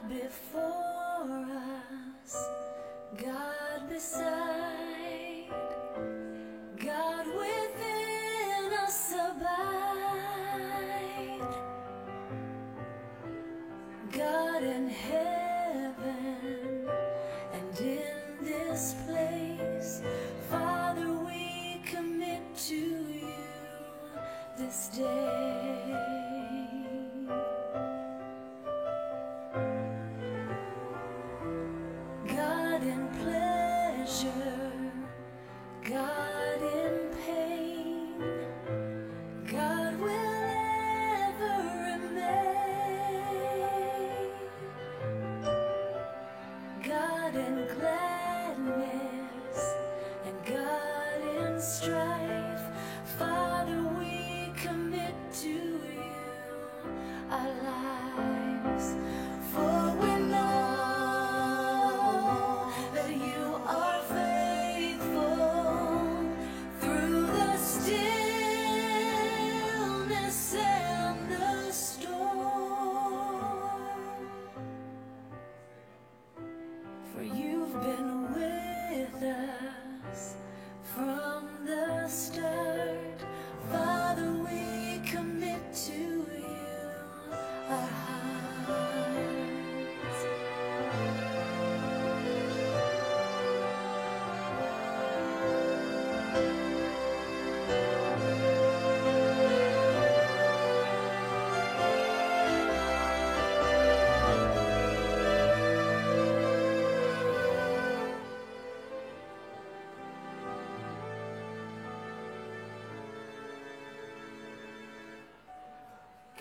before us, God beside, God within us abide, God in heaven and in this place. Father, we commit to you this day. God in pleasure, God in pain, God will ever remain. God in gladness and God in strife. Father, we commit to you our lives, for we know that you are faithful through the stillness and the storm. For you've been with us from the start. Father, we commit to you our hearts.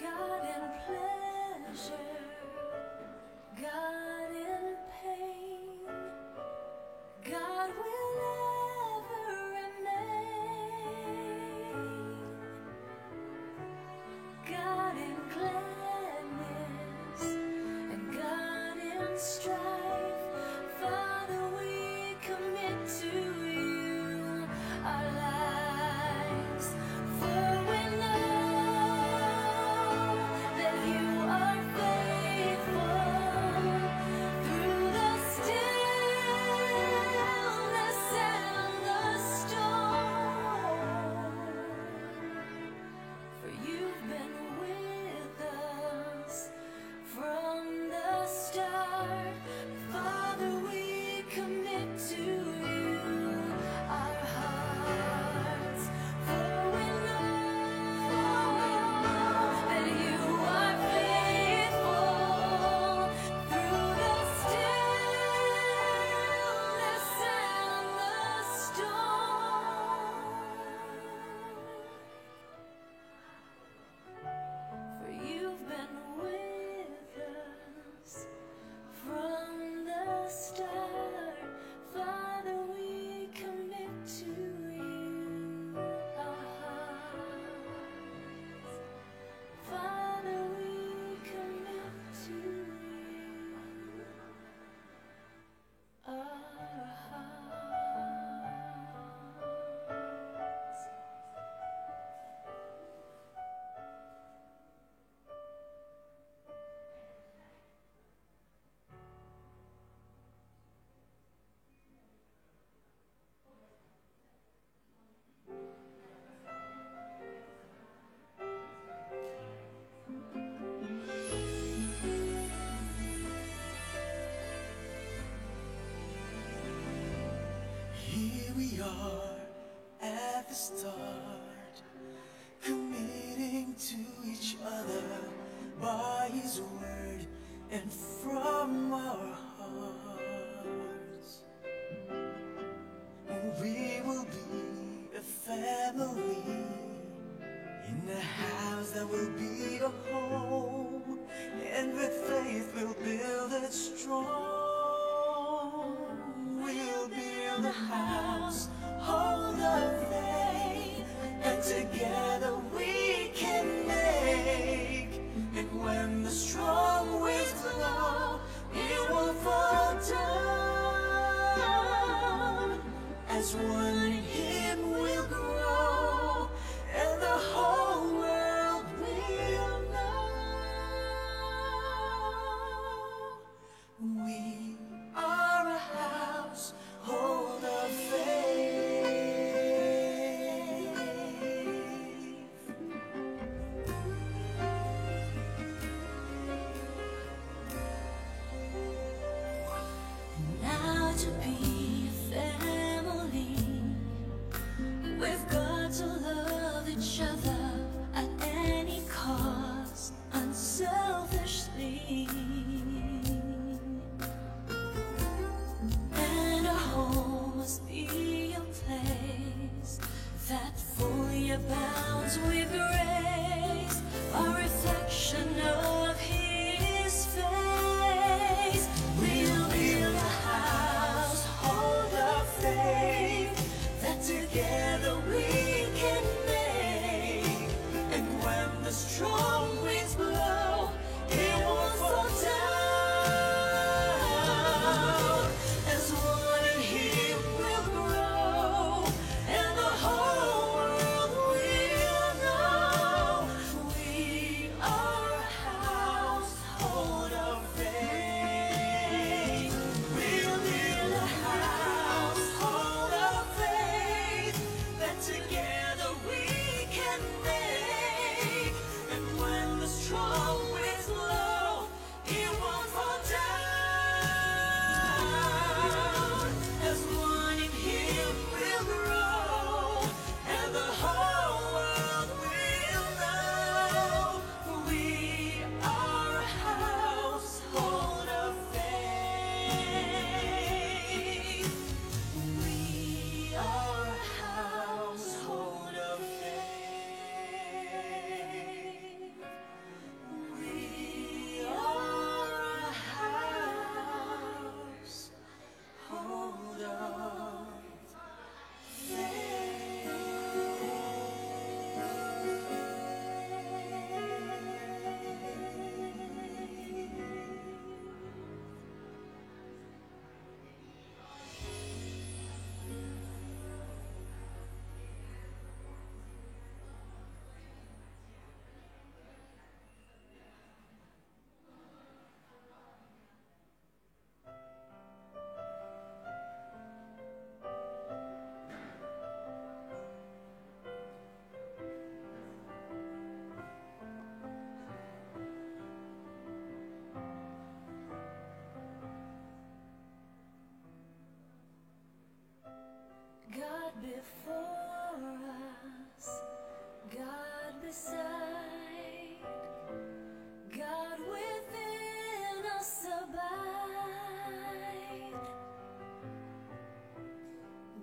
God in pleasure, God in pain, God will ever remain. God in gladness and God in strife. Father, we commit to you our lives, for we know that you are faithful through the stillness and the storm. For you've been with us from the start. Father, we commit to you our hearts, for we know that you are faithful through the stillness and the storm. For you've been with us from the start. Father, we commit to you our hearts. Father, we commit to you our hearts. Here we are at the start, committing to each other by His word and from our hearts. We will be a family in a house that will be a home, and with faith we'll build it strong. We'll build a house, hold of faith, and together we can make. And when the strong winds blow, it will fall down. As one in Him we'll grow, and the whole world will know as with grace, a reflection of His face. We'll build a household of faith that together we can make. And when the strong winds blow, it won't fall down. As one in Him will grow, and the whole world will know we are a household of faith. We'll build a household of faith that together we can make. And when the strong winds blow, it won't fall down. As one in Him will grow, and the whole world will know we are a household of faith. We are a household of faith. We are a household of God before us, God beside, God within us abide,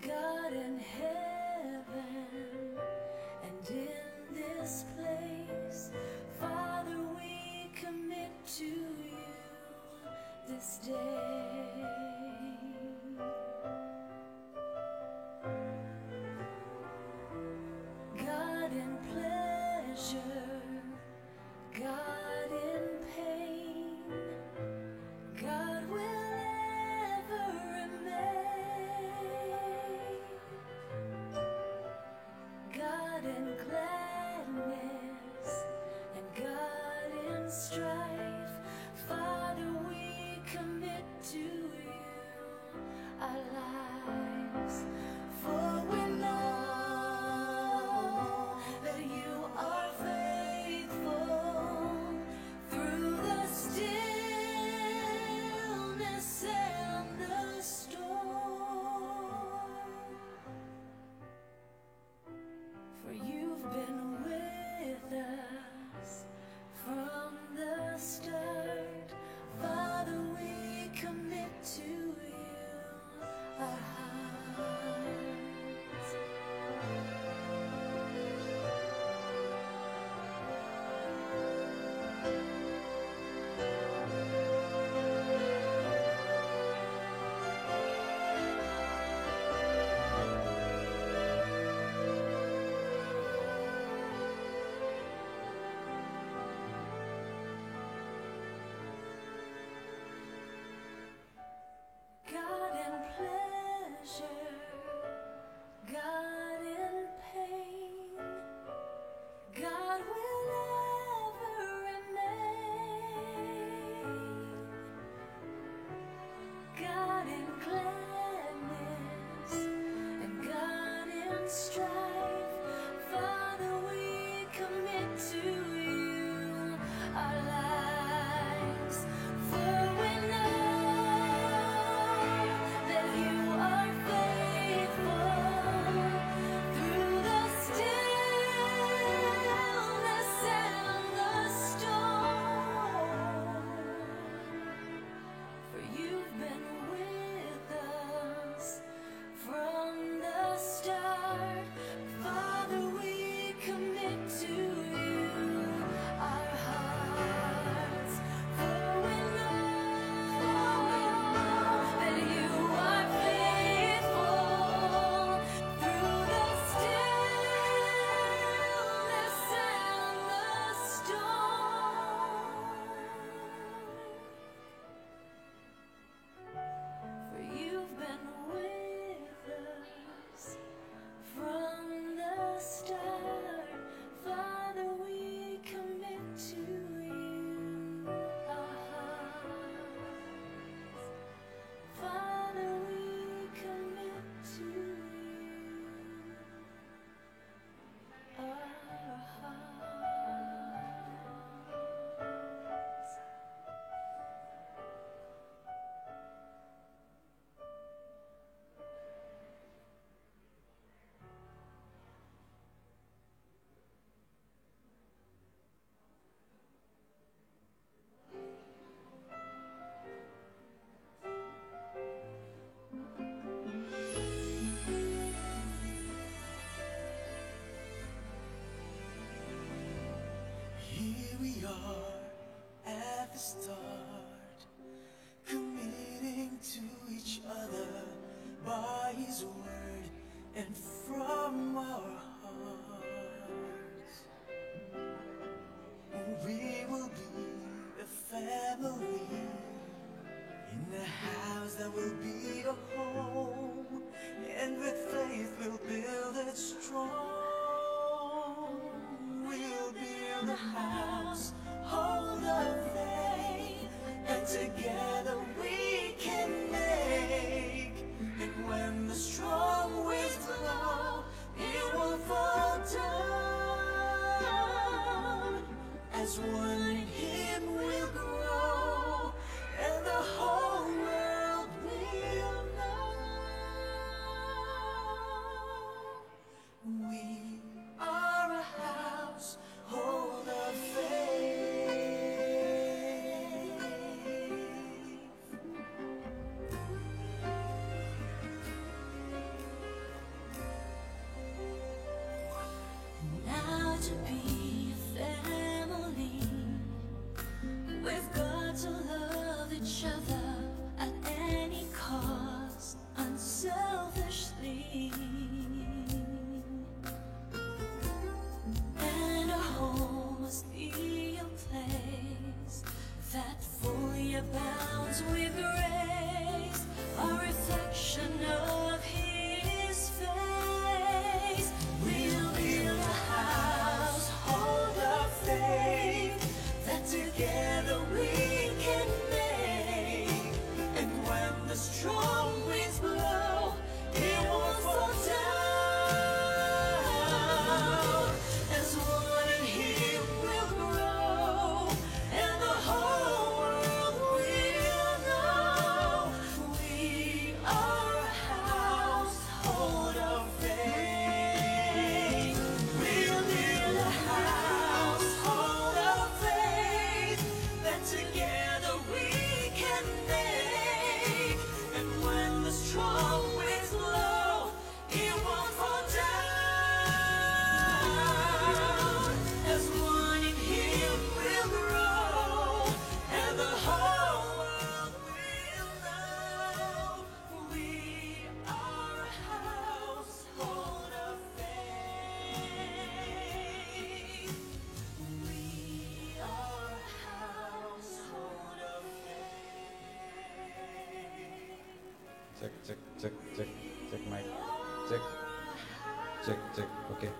God in heaven and in this place. Father, we commit to you this day. God in pleasure, God in pain, God will ever remain. God in gladness and God in strife. Father, we commit to His word and from our hearts. We will be a family in a house that will be a home, and with faith we'll build it strong. We'll build a house, hold of faith, and together we can make. And when the strong winds blow, it won't fall down. As one in Him we'll grow, and the whole world will know. We are a household of faith. Now to be a family, we've got to love each other at any cost, unselfishly. And a home must be a place that fully abounds with grace, a reflection of His face. We'll build a household of faith that together we can make. And when the strong winds blow, it won't fall down. As one in Him will grow, and the whole world will know. We are a household of faith. We'll build a household of faith that together we can make. And when the strong winds blow, it won't fall down. As one in Him will grow, and the whole world will know. We are a household of faith. We are a household of faith. Cek cek cek cek cek mic cek cek cek oke.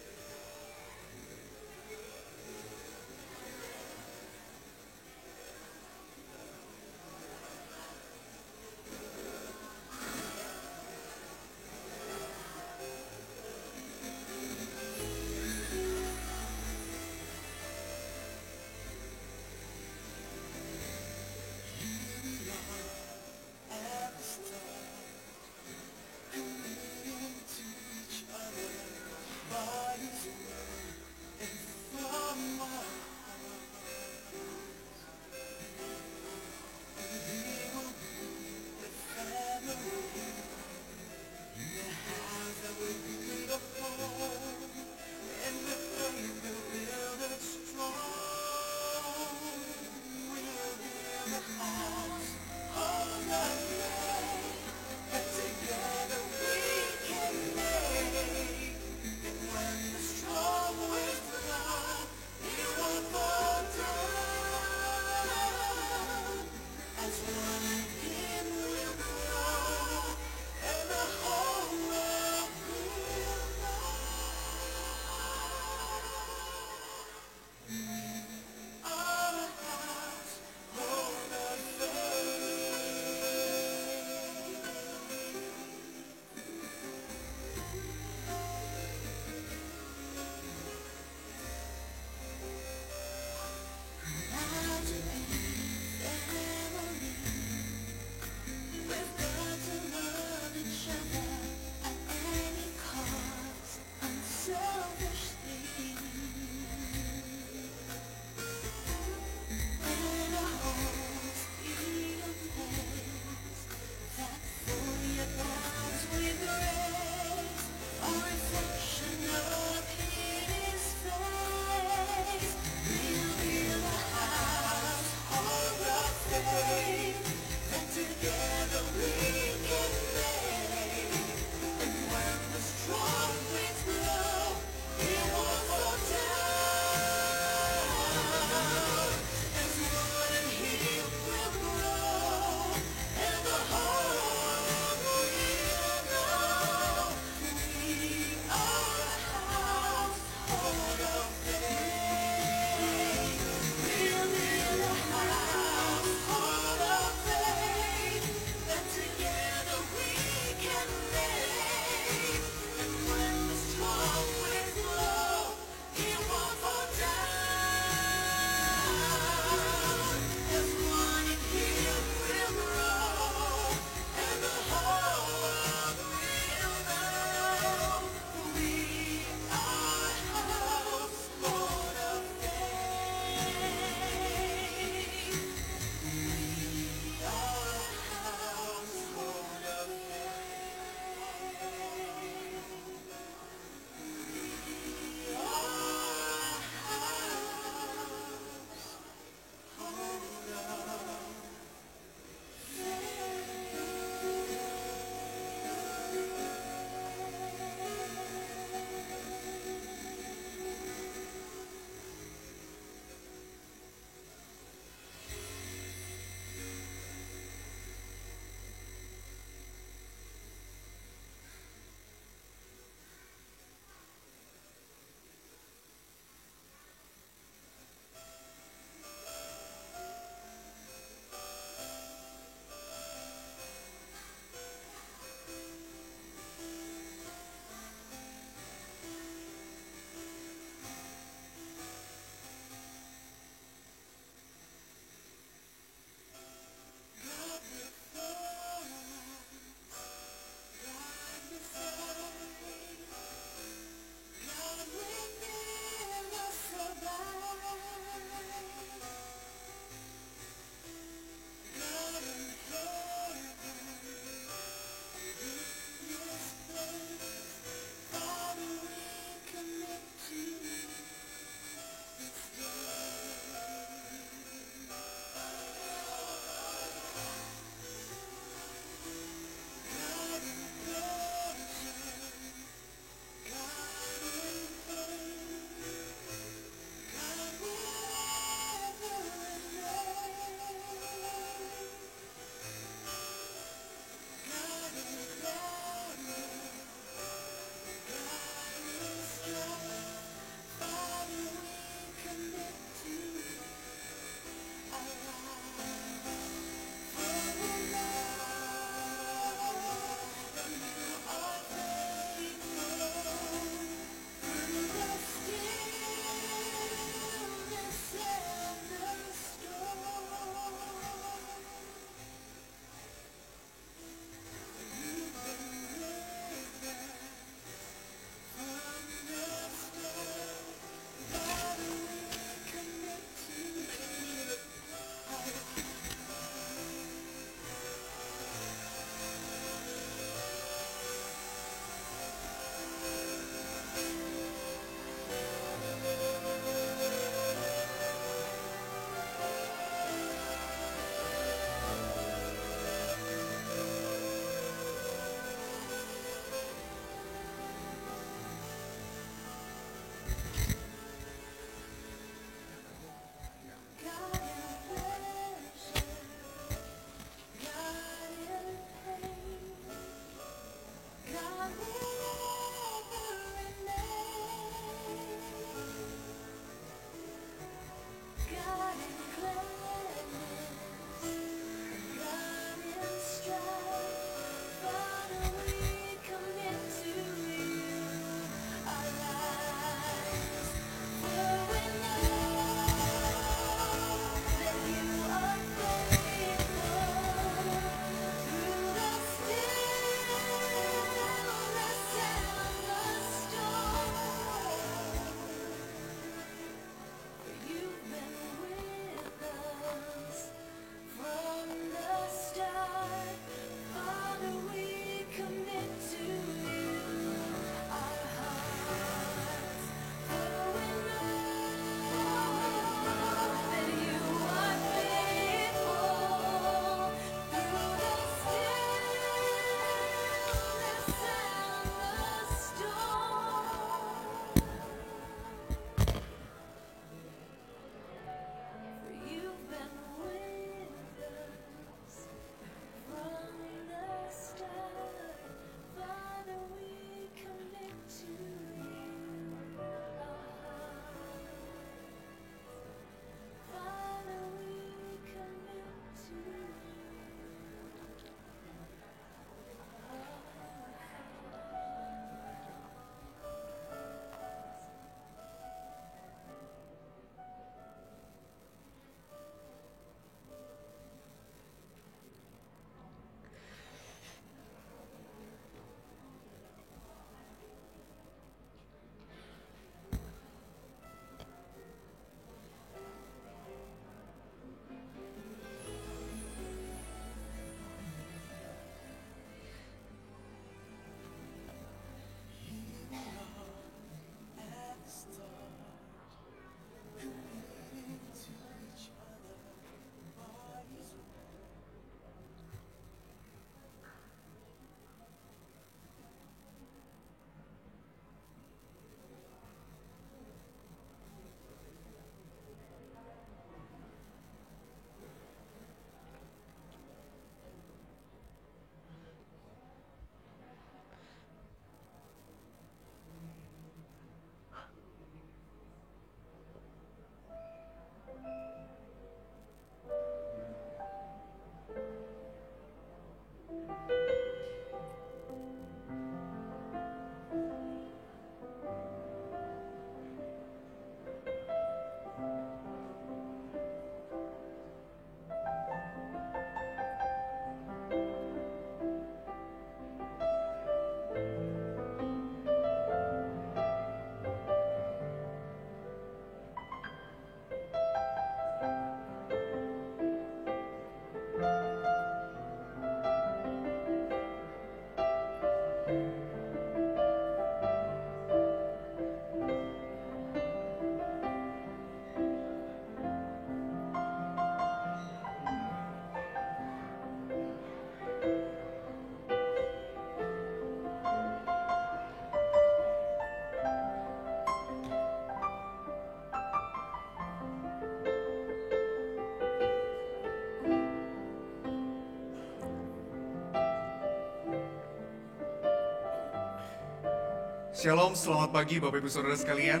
Shalom, selamat pagi Bapak Ibu Saudara sekalian.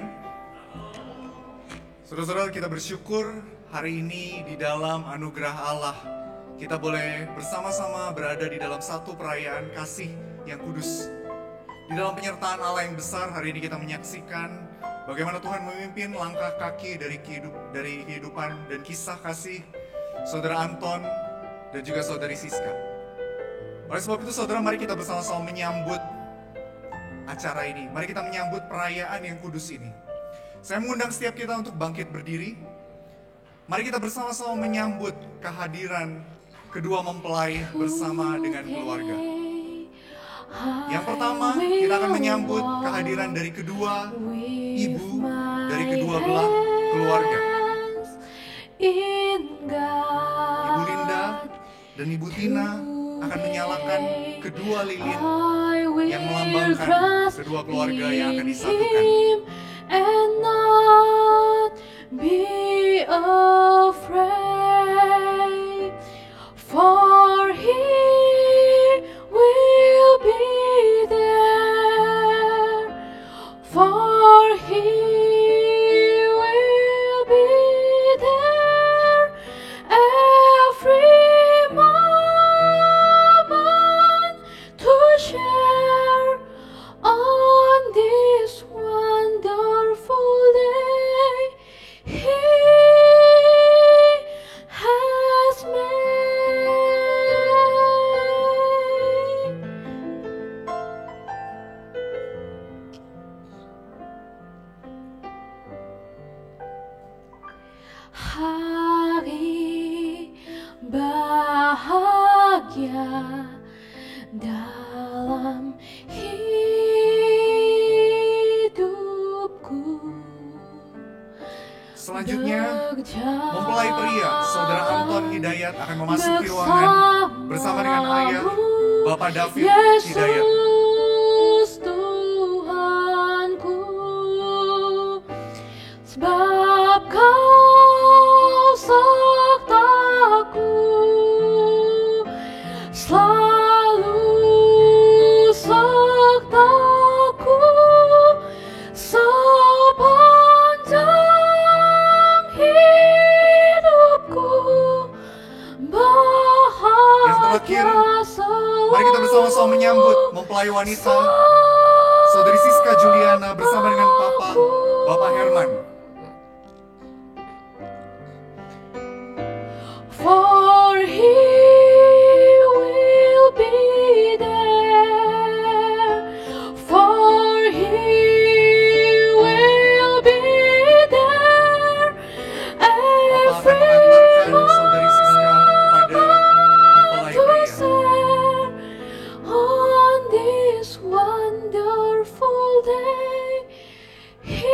Saudara-saudara, kita bersyukur hari ini di dalam anugerah Allah kita boleh bersama-sama berada di dalam satu perayaan kasih yang kudus. Di dalam penyertaan Allah yang besar, hari ini kita menyaksikan bagaimana Tuhan memimpin langkah kaki dari kehidupan dan kisah kasih Saudara Anton dan juga Saudari Siska. Oleh sebab itu saudara, mari kita bersama-sama menyambut acara ini. Mari kita menyambut perayaan yang kudus ini. Saya mengundang setiap kita untuk bangkit berdiri. Mari kita bersama-sama menyambut kehadiran kedua mempelai bersama dengan keluarga. Yang pertama, kita akan menyambut kehadiran dari kedua ibu dari kedua belah keluarga. Ibu Linda dan Ibu Tina akan menyalakan kedua lilin yang melambangkan kedua keluarga yang akan disatukan. And not be afraid, for He will be there, for He will be there every moment to share on this wonderful day He has made. Hari bahagia dalam hidupku. Selanjutnya, mempelai pria Saudara Anton Hidayat akan memasuki ruangan bersama dengan ayah Bapak David Hidayat. Yesus Tuhanku, sebab Kau sertaku, selalu sertaku sepanjang hidupku. Yang terakhir, mari kita bersama-sama menyambut mempelai wanita Saudari Siska Juliana bersama dengan Bapak Herman. For He will be there, for He will be there Bapak akan every mengantarkan Saudari Siska kepada mempelai to pria. share on this wonderful day He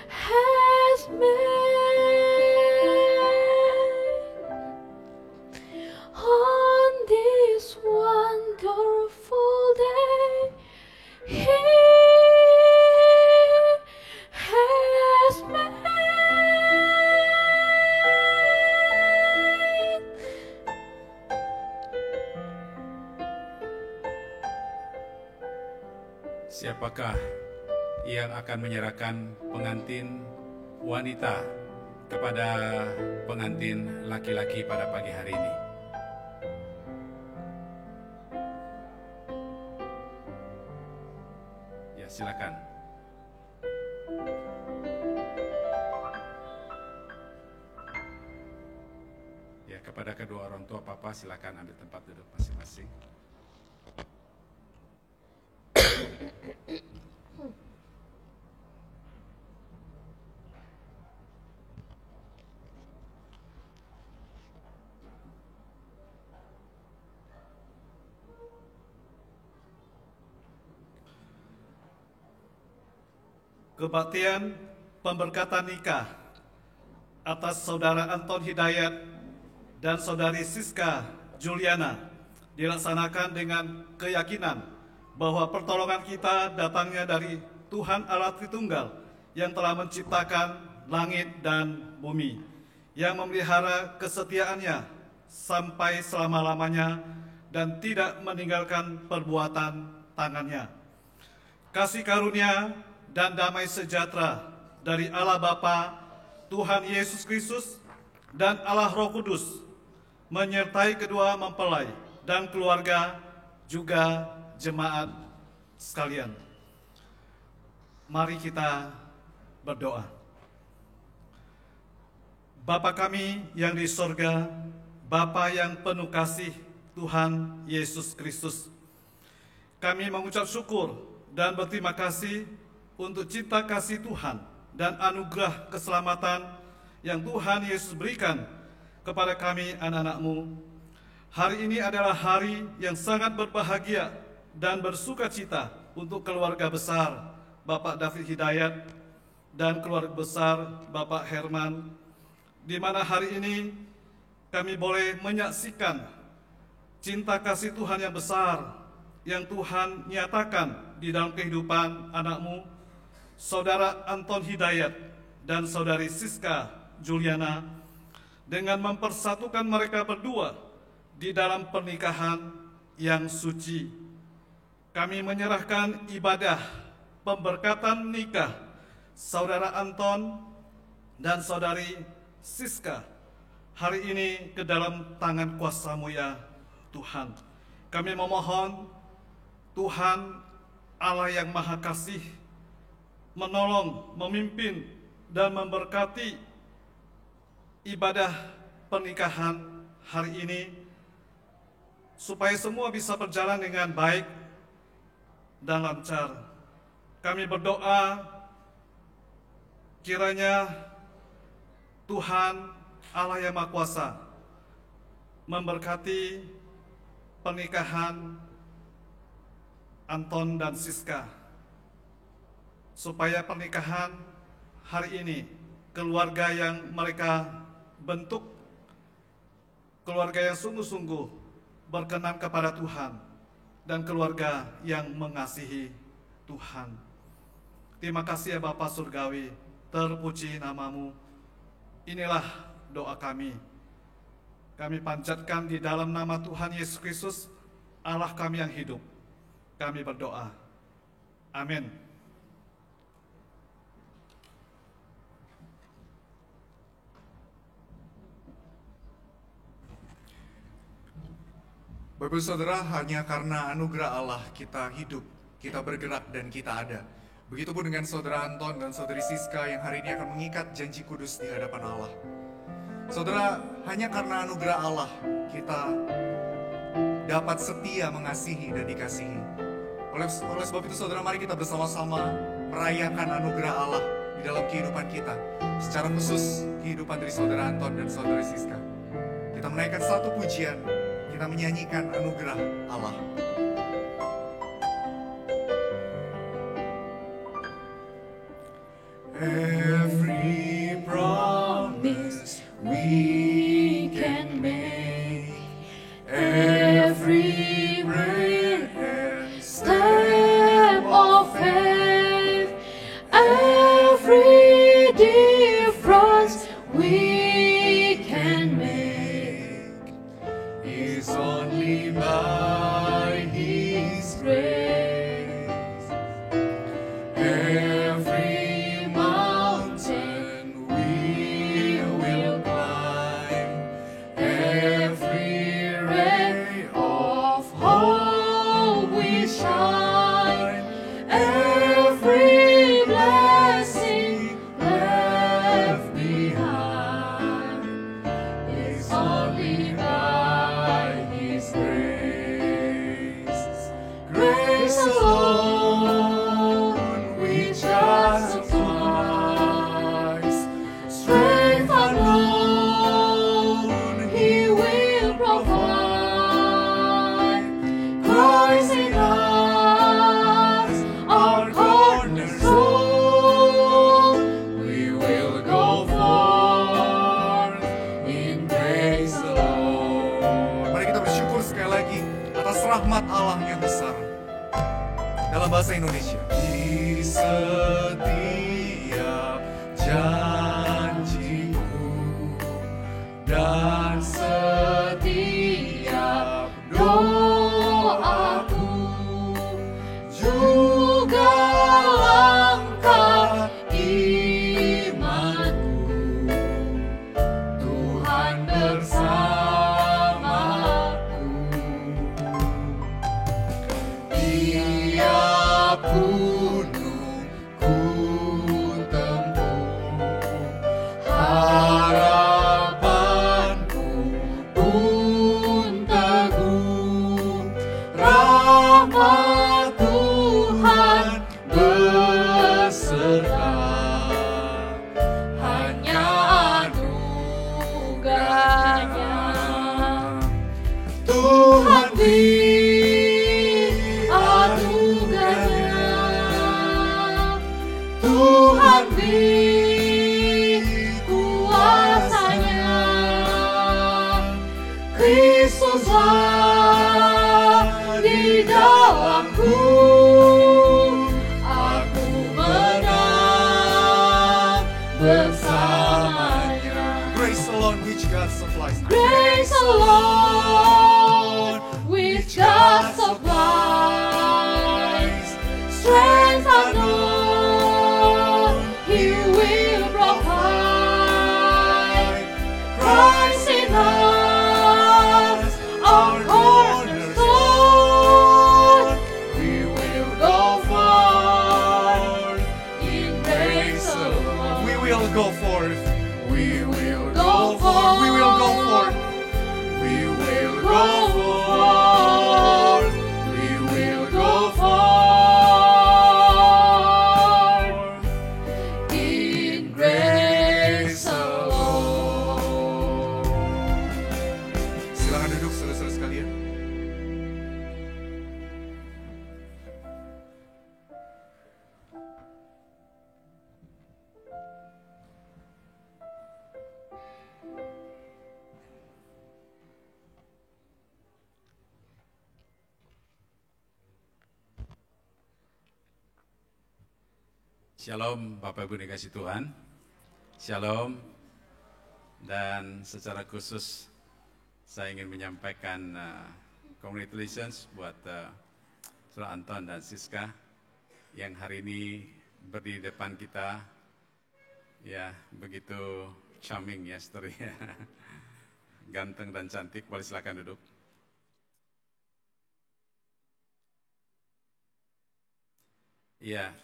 has made. On this wonderful day He has made. Siapakah yang akan menyerahkan pengantin wanita kepada pengantin laki-laki pada pagi hari ini? Ya, silakan. Ya, kepada kedua orang tua Papa silakan ambil tempat duduk masing-masing. Kebaktian pemberkatan nikah atas Saudara Anton Hidayat dan Saudari Siska Juliana dilaksanakan dengan keyakinan bahwa pertolongan kita datangnya dari Tuhan Allah Tritunggal yang telah menciptakan langit dan bumi, yang memelihara kesetiaannya sampai selama-lamanya dan tidak meninggalkan perbuatan tangannya. Kasih karunia dan damai sejahtera dari Allah Bapa, Tuhan Yesus Kristus, dan Allah Roh Kudus menyertai kedua mempelai dan keluarga, juga jemaat sekalian. Mari kita berdoa. Bapa kami yang di sorga, Bapa yang penuh kasih, Tuhan Yesus Kristus, kami mengucap syukur dan berterima kasih untuk cinta kasih Tuhan dan anugerah keselamatan yang Tuhan Yesus berikan kepada kami anak-anak-Mu. Hari ini adalah hari yang sangat berbahagia dan bersukacita untuk keluarga besar Bapak David Hidayat dan keluarga besar Bapak Herman, di mana hari ini kami boleh menyaksikan cinta kasih Tuhan yang besar yang Tuhan nyatakan di dalam kehidupan anak-Mu, Saudara Anton Hidayat dan Saudari Siska Juliana, dengan mempersatukan mereka berdua di dalam pernikahan yang suci. Kami menyerahkan ibadah pemberkatan nikah Saudara Anton dan Saudari Siska hari ini ke dalam tangan kuasa-Mu ya Tuhan. Kami memohon Tuhan Allah yang Maha Kasih menolong, memimpin, dan memberkati ibadah pernikahan hari ini, supaya semua bisa berjalan dengan baik dan lancar. Kami berdoa kiranya Tuhan Allah yang Maha Kuasa memberkati pernikahan Anton dan Siska, supaya pernikahan hari ini, keluarga yang mereka bentuk, keluarga yang sungguh-sungguh berkenan kepada Tuhan, dan keluarga yang mengasihi Tuhan. Terima kasih ya Bapa Surgawi, terpuji nama-Mu. Inilah doa kami. Kami panjatkan di dalam nama Tuhan Yesus Kristus, Allah kami yang hidup. Kami berdoa. Amin. Bapak Saudara, hanya karena anugerah Allah kita hidup, kita bergerak, dan kita ada. Begitupun dengan Saudara Anton dan Saudari Siska yang hari ini akan mengikat janji kudus di hadapan Allah. Saudara, hanya karena anugerah Allah kita dapat setia mengasihi dan dikasihi. Oleh sebab itu Saudara, mari kita bersama-sama merayakan anugerah Allah di dalam kehidupan kita. Secara khusus kehidupan dari Saudara Anton dan Saudari Siska. Kita menaikkan satu pujian, kita menyanyikan anugerah Allah. Every promise we can make, every breath and step of faith, every difference we can make is only by His grace. Every mountain we will climb, every ray of hope we shine, every blessing left behind is only by His grace. Grace alone which has suffice, strength unknown He will provide. Christ in us, our cornerstone, we will go forth in grace alone. Mari kita bersyukur sekali lagi atas rahmat Allah yang besar. Dalam bahasa Indonesia. Di setiap janjiku dan setiap doaku, beri anugerahnya, Tuhan beri kuasanya, Kristuslah di dalamku, aku menang bersamanya. Grace alone which God supplies. Grace alone, which God supplies. Strength unknown, He will provide. Christ in us, our cornerstone. We will go forth in grace alone. We will go forth. We will go forth. We will go forth. We will go forth. We will go forth in grace alone. Silakan duduk saudara-saudara sekalian. Shalom Bapak Ibu dikasih Tuhan. Shalom. Dan secara khusus saya ingin menyampaikan congratulations buat Saudara Anton dan Siska yang hari ini berdiri di depan kita. Ya, begitu charming ya story-nya. Ganteng dan cantik. Boleh silakan duduk. Ya,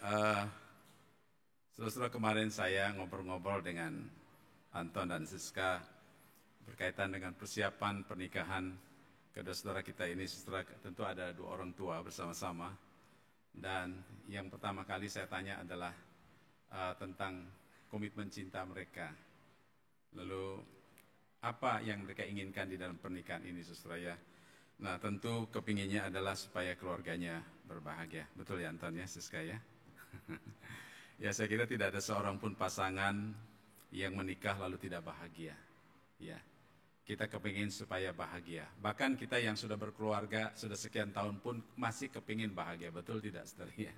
saudara-saudara, kemarin saya ngobrol-ngobrol dengan Anton dan Siska berkaitan dengan persiapan pernikahan kedua saudara kita ini. Saudara, tentu ada dua orang tua bersama-sama. Dan yang pertama kali saya tanya adalah tentang komitmen cinta mereka. Lalu apa yang mereka inginkan di dalam pernikahan ini, saudara ya. Nah, tentu kepinginnya adalah supaya keluarganya berbahagia. Betul ya Anton ya, Siska ya? Ya, saya kira tidak ada seorang pun pasangan yang menikah lalu tidak bahagia. Ya, kita kepingin supaya bahagia. Bahkan kita yang sudah berkeluarga sudah sekian tahun pun masih kepingin bahagia. Betul tidak, saudara? Ya.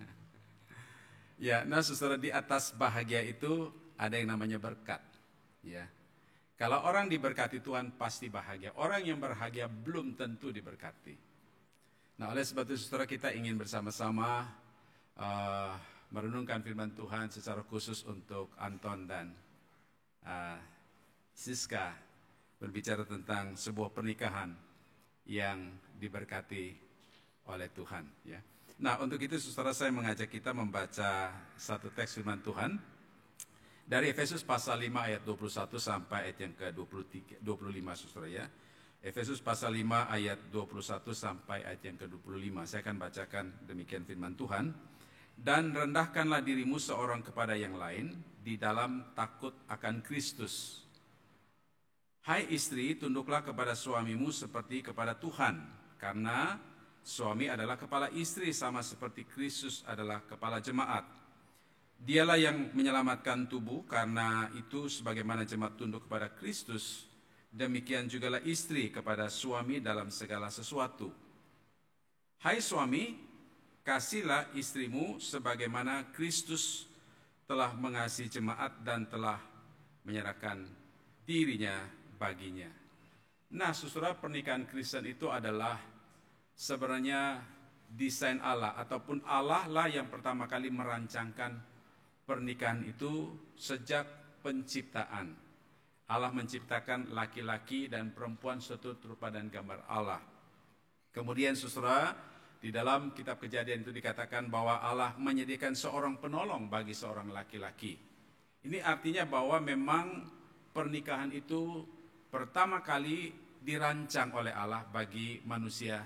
Ya, nah saudara, di atas bahagia itu ada yang namanya berkat. Ya, kalau orang diberkati Tuhan pasti bahagia. Orang yang bahagia belum tentu diberkati. Nah, oleh sebab itu saudara, kita ingin bersama-sama merenungkan firman Tuhan secara khusus untuk Anton dan Siska, berbicara tentang sebuah pernikahan yang diberkati oleh Tuhan. Ya. Nah, untuk itu saudara, saya mengajak kita membaca satu teks firman Tuhan dari Efesus pasal 5 ayat 21 sampai ayat yang ke-25, saudara ya. Efesus pasal 5 ayat 21 sampai ayat yang ke-25. Saya akan bacakan demikian firman Tuhan. Dan rendahkanlah dirimu seorang kepada yang lain di dalam takut akan Kristus. Hai istri, tunduklah kepada suamimu seperti kepada Tuhan, karena suami adalah kepala istri sama seperti Kristus adalah kepala jemaat. Dialah yang menyelamatkan tubuh, karena itu sebagaimana jemaat tunduk kepada Kristus, demikian jugalah istri kepada suami dalam segala sesuatu. Hai suami, kasihlah istrimu sebagaimana Kristus telah mengasihi jemaat dan telah menyerahkan dirinya baginya. Nah, saudara, pernikahan Kristen itu adalah sebenarnya desain Allah, ataupun Allah lah yang pertama kali merancangkan pernikahan itu sejak penciptaan. Allah menciptakan laki-laki dan perempuan seturut rupa dan gambar Allah. Kemudian saudara, di dalam kitab Kejadian itu dikatakan bahwa Allah menyediakan seorang penolong bagi seorang laki-laki. Ini artinya bahwa memang pernikahan itu pertama kali dirancang oleh Allah bagi manusia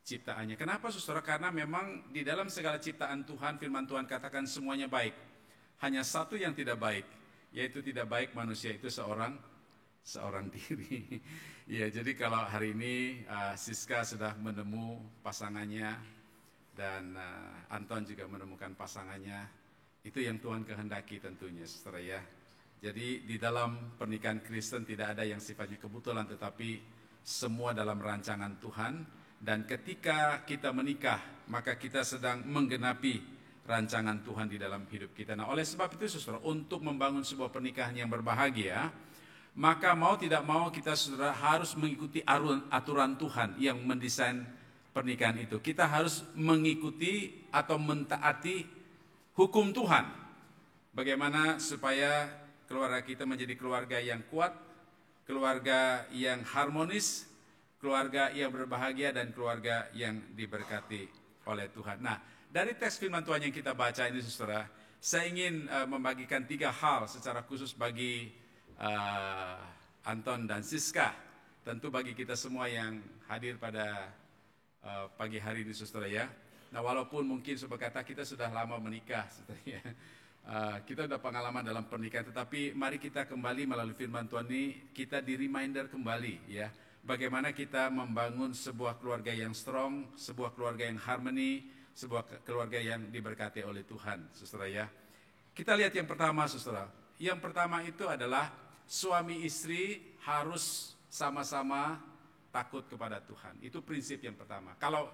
ciptaannya. Kenapa saudara? Karena memang di dalam segala ciptaan Tuhan, firman Tuhan katakan semuanya baik. Hanya satu yang tidak baik, yaitu tidak baik manusia itu seorang seorang diri. Ya, jadi kalau hari ini Siska sudah menemu pasangannya dan Anton juga menemukan pasangannya, itu yang Tuhan kehendaki tentunya, saudara ya. Jadi di dalam pernikahan Kristen tidak ada yang sifatnya kebetulan, tetapi semua dalam rancangan Tuhan. Dan ketika kita menikah, maka kita sedang menggenapi rancangan Tuhan di dalam hidup kita. Nah, oleh sebab itu saudara, untuk membangun sebuah pernikahan yang berbahagia, maka mau tidak mau kita saudara harus mengikuti aturan Tuhan yang mendesain pernikahan itu. Kita harus mengikuti atau mentaati hukum Tuhan. Bagaimana supaya keluarga kita menjadi keluarga yang kuat, keluarga yang harmonis, keluarga yang berbahagia, dan keluarga yang diberkati oleh Tuhan. Nah, dari teks firman Tuhan yang kita baca ini saudara, saya ingin membagikan 3 hal secara khusus bagi Anton dan Siska. Tentu bagi kita semua yang hadir pada pagi hari ini saudara ya. Nah, walaupun mungkin saudara kata kita sudah lama menikah saudara ya. Kita sudah pengalaman dalam pernikahan, tetapi mari kita kembali melalui firman Tuhan ini, kita di reminder kembali ya. Bagaimana kita membangun sebuah keluarga yang strong, sebuah keluarga yang harmoni, sebuah keluarga yang diberkati oleh Tuhan, saudara ya. Kita lihat yang pertama, saudara. Yang pertama itu adalah suami istri harus sama-sama takut kepada Tuhan. Itu prinsip yang pertama. Kalau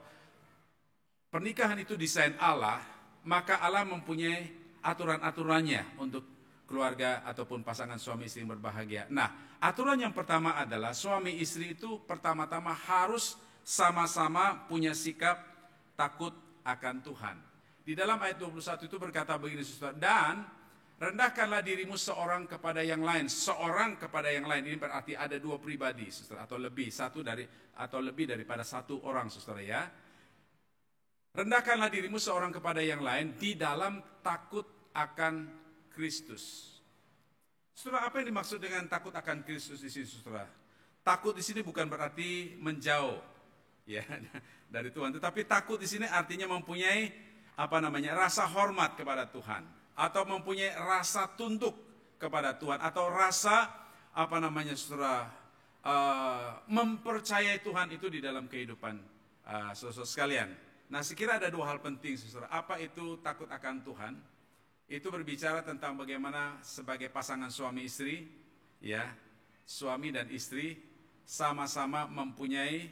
pernikahan itu desain Allah, maka Allah mempunyai aturan-aturannya untuk keluarga ataupun pasangan suami istri yang berbahagia. Nah, aturan yang pertama adalah suami istri itu pertama-tama harus sama-sama punya sikap takut akan Tuhan. Di dalam ayat 21 itu berkata begini saudara, dan rendahkanlah dirimu seorang kepada yang lain. Seorang kepada yang lain ini berarti ada 2 pribadi saudara, atau lebih, lebih daripada 1 orang saudara ya. Rendahkanlah dirimu seorang kepada yang lain di dalam takut akan Kristus. Saudara, apa yang dimaksud dengan takut akan Kristus di sini saudara? Takut di sini bukan berarti menjauh ya dari Tuhan, tetapi takut di sini artinya mempunyai rasa hormat kepada Tuhan, atau mempunyai rasa tunduk kepada Tuhan, atau rasa saudara mempercayai Tuhan itu di dalam kehidupan saudara sekalian. Nah, sekira ada 2 hal penting saudara. Apa itu takut akan Tuhan? Itu berbicara tentang bagaimana sebagai pasangan suami istri ya, suami dan istri sama-sama mempunyai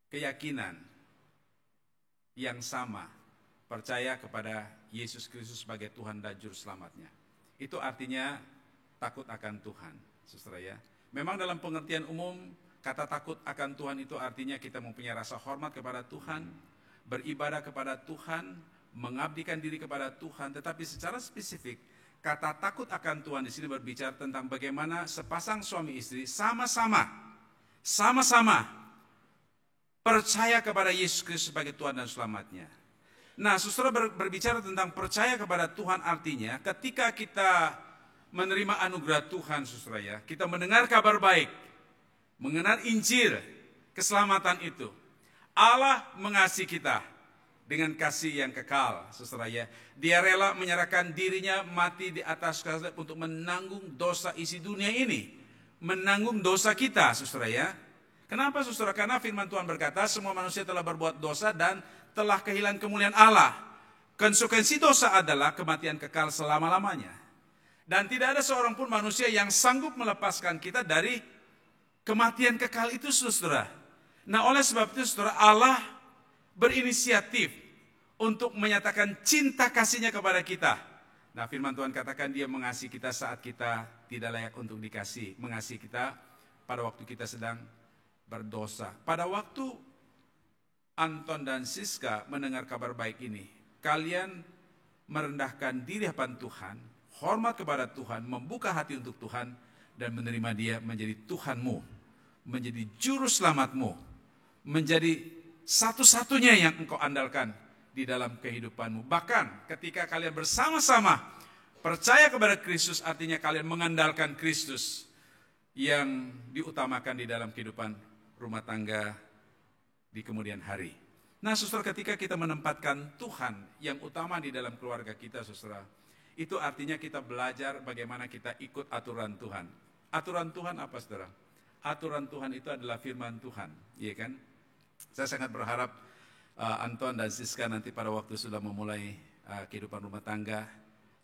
keyakinan yang sama, percaya kepada Yesus Kristus sebagai Tuhan dan Juru Selamatnya. Itu artinya takut akan Tuhan, saudara ya. Memang dalam pengertian umum, kata takut akan Tuhan itu artinya kita mempunyai rasa hormat kepada Tuhan, beribadah kepada Tuhan, mengabdikan diri kepada Tuhan. Tetapi secara spesifik, kata takut akan Tuhan di sini berbicara tentang bagaimana sepasang suami istri sama-sama percaya kepada Yesus Kristus sebagai Tuhan dan Selamatnya. Nah, saudara berbicara tentang percaya kepada Tuhan artinya ketika kita menerima anugerah Tuhan, saudara ya, kita mendengar kabar baik, mengenal Injil, keselamatan itu. Allah mengasihi kita dengan kasih yang kekal, saudara ya. Dia rela menyerahkan dirinya mati di atas kayu untuk menanggung dosa isi dunia ini, menanggung dosa kita, saudara ya. Kenapa saudara? Karena firman Tuhan berkata semua manusia telah berbuat dosa dan telah kehilangan kemuliaan Allah. Konsekuensi dosa adalah kematian kekal selama-lamanya. Dan tidak ada seorang pun manusia yang sanggup melepaskan kita dari kematian kekal itu saudara. Nah, oleh sebab itu saudara, Allah berinisiatif untuk menyatakan cinta kasihnya kepada kita. Nah, firman Tuhan katakan dia mengasihi kita saat kita tidak layak untuk dikasih. Mengasihi kita pada waktu kita sedang berdosa. Pada waktu Anton dan Siska mendengar kabar baik ini, kalian merendahkan diri hadapan Tuhan, hormat kepada Tuhan, membuka hati untuk Tuhan, dan menerima dia menjadi Tuhanmu, menjadi juru selamatmu, menjadi satu-satunya yang engkau andalkan di dalam kehidupanmu. Bahkan ketika kalian bersama-sama percaya kepada Kristus, artinya kalian mengandalkan Kristus yang diutamakan di dalam kehidupan rumah tangga di kemudian hari. Nah, saudara, ketika kita menempatkan Tuhan yang utama di dalam keluarga kita, saudara, Itu artinya kita belajar bagaimana kita ikut aturan Tuhan. Aturan Tuhan apa, saudara? Aturan Tuhan itu adalah firman Tuhan, iya kan? Saya sangat berharap Anton dan Siska nanti pada waktu sudah memulai kehidupan rumah tangga,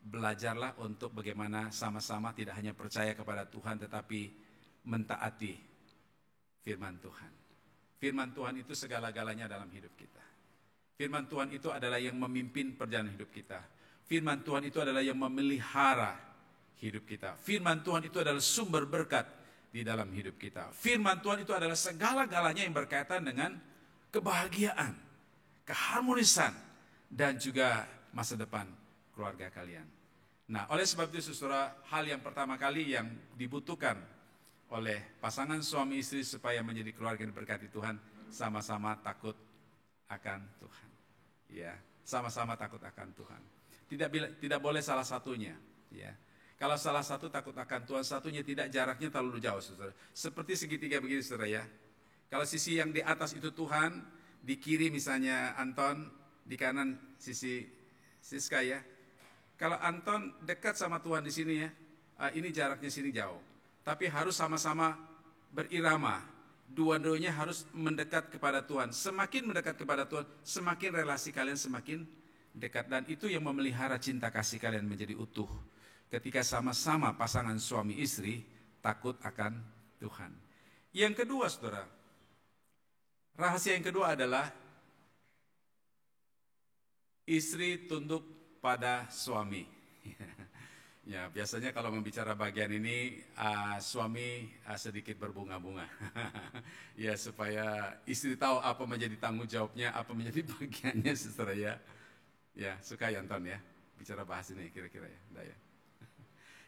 belajarlah untuk bagaimana sama-sama tidak hanya percaya kepada Tuhan, tetapi mentaati firman Tuhan. Firman Tuhan itu segala-galanya dalam hidup kita. Firman Tuhan itu adalah yang memimpin perjalanan hidup kita. Firman Tuhan itu adalah yang memelihara hidup kita. Firman Tuhan itu adalah sumber berkat di dalam hidup kita. Firman Tuhan itu adalah segala-galanya yang berkaitan dengan kebahagiaan, keharmonisan, dan juga masa depan keluarga kalian. Nah, oleh sebab itu saudara, hal yang pertama kali yang dibutuhkan oleh pasangan suami istri supaya menjadi keluarga yang diberkati Tuhan, sama-sama takut akan Tuhan. Ya, sama-sama takut akan Tuhan. Tidak boleh salah satunya, ya. Kalau salah satu takut akan Tuhan, satunya tidak, jaraknya terlalu jauh, saudara. Seperti segitiga begini, saudara ya. Kalau sisi yang di atas itu Tuhan, di kiri misalnya Anton, di kanan sisi Siska ya. Kalau Anton dekat sama Tuhan di sini ya, ini jaraknya sini jauh. Tapi harus sama-sama berirama. Dua-duanya harus mendekat kepada Tuhan. Semakin mendekat kepada Tuhan, semakin relasi kalian semakin dekat. Dan itu yang memelihara cinta kasih kalian menjadi utuh. Ketika sama-sama pasangan suami istri takut akan Tuhan. Yang kedua, saudara, rahasia yang kedua adalah istri tunduk pada suami. Ya, biasanya kalau membicara bagian ini suami sedikit berbunga-bunga. Ya, supaya istri tahu apa menjadi tanggung jawabnya, apa menjadi bagiannya, saudara ya. Ya, suka ya Anton ya bicara bahas ini kira-kira ya. Nah, ya.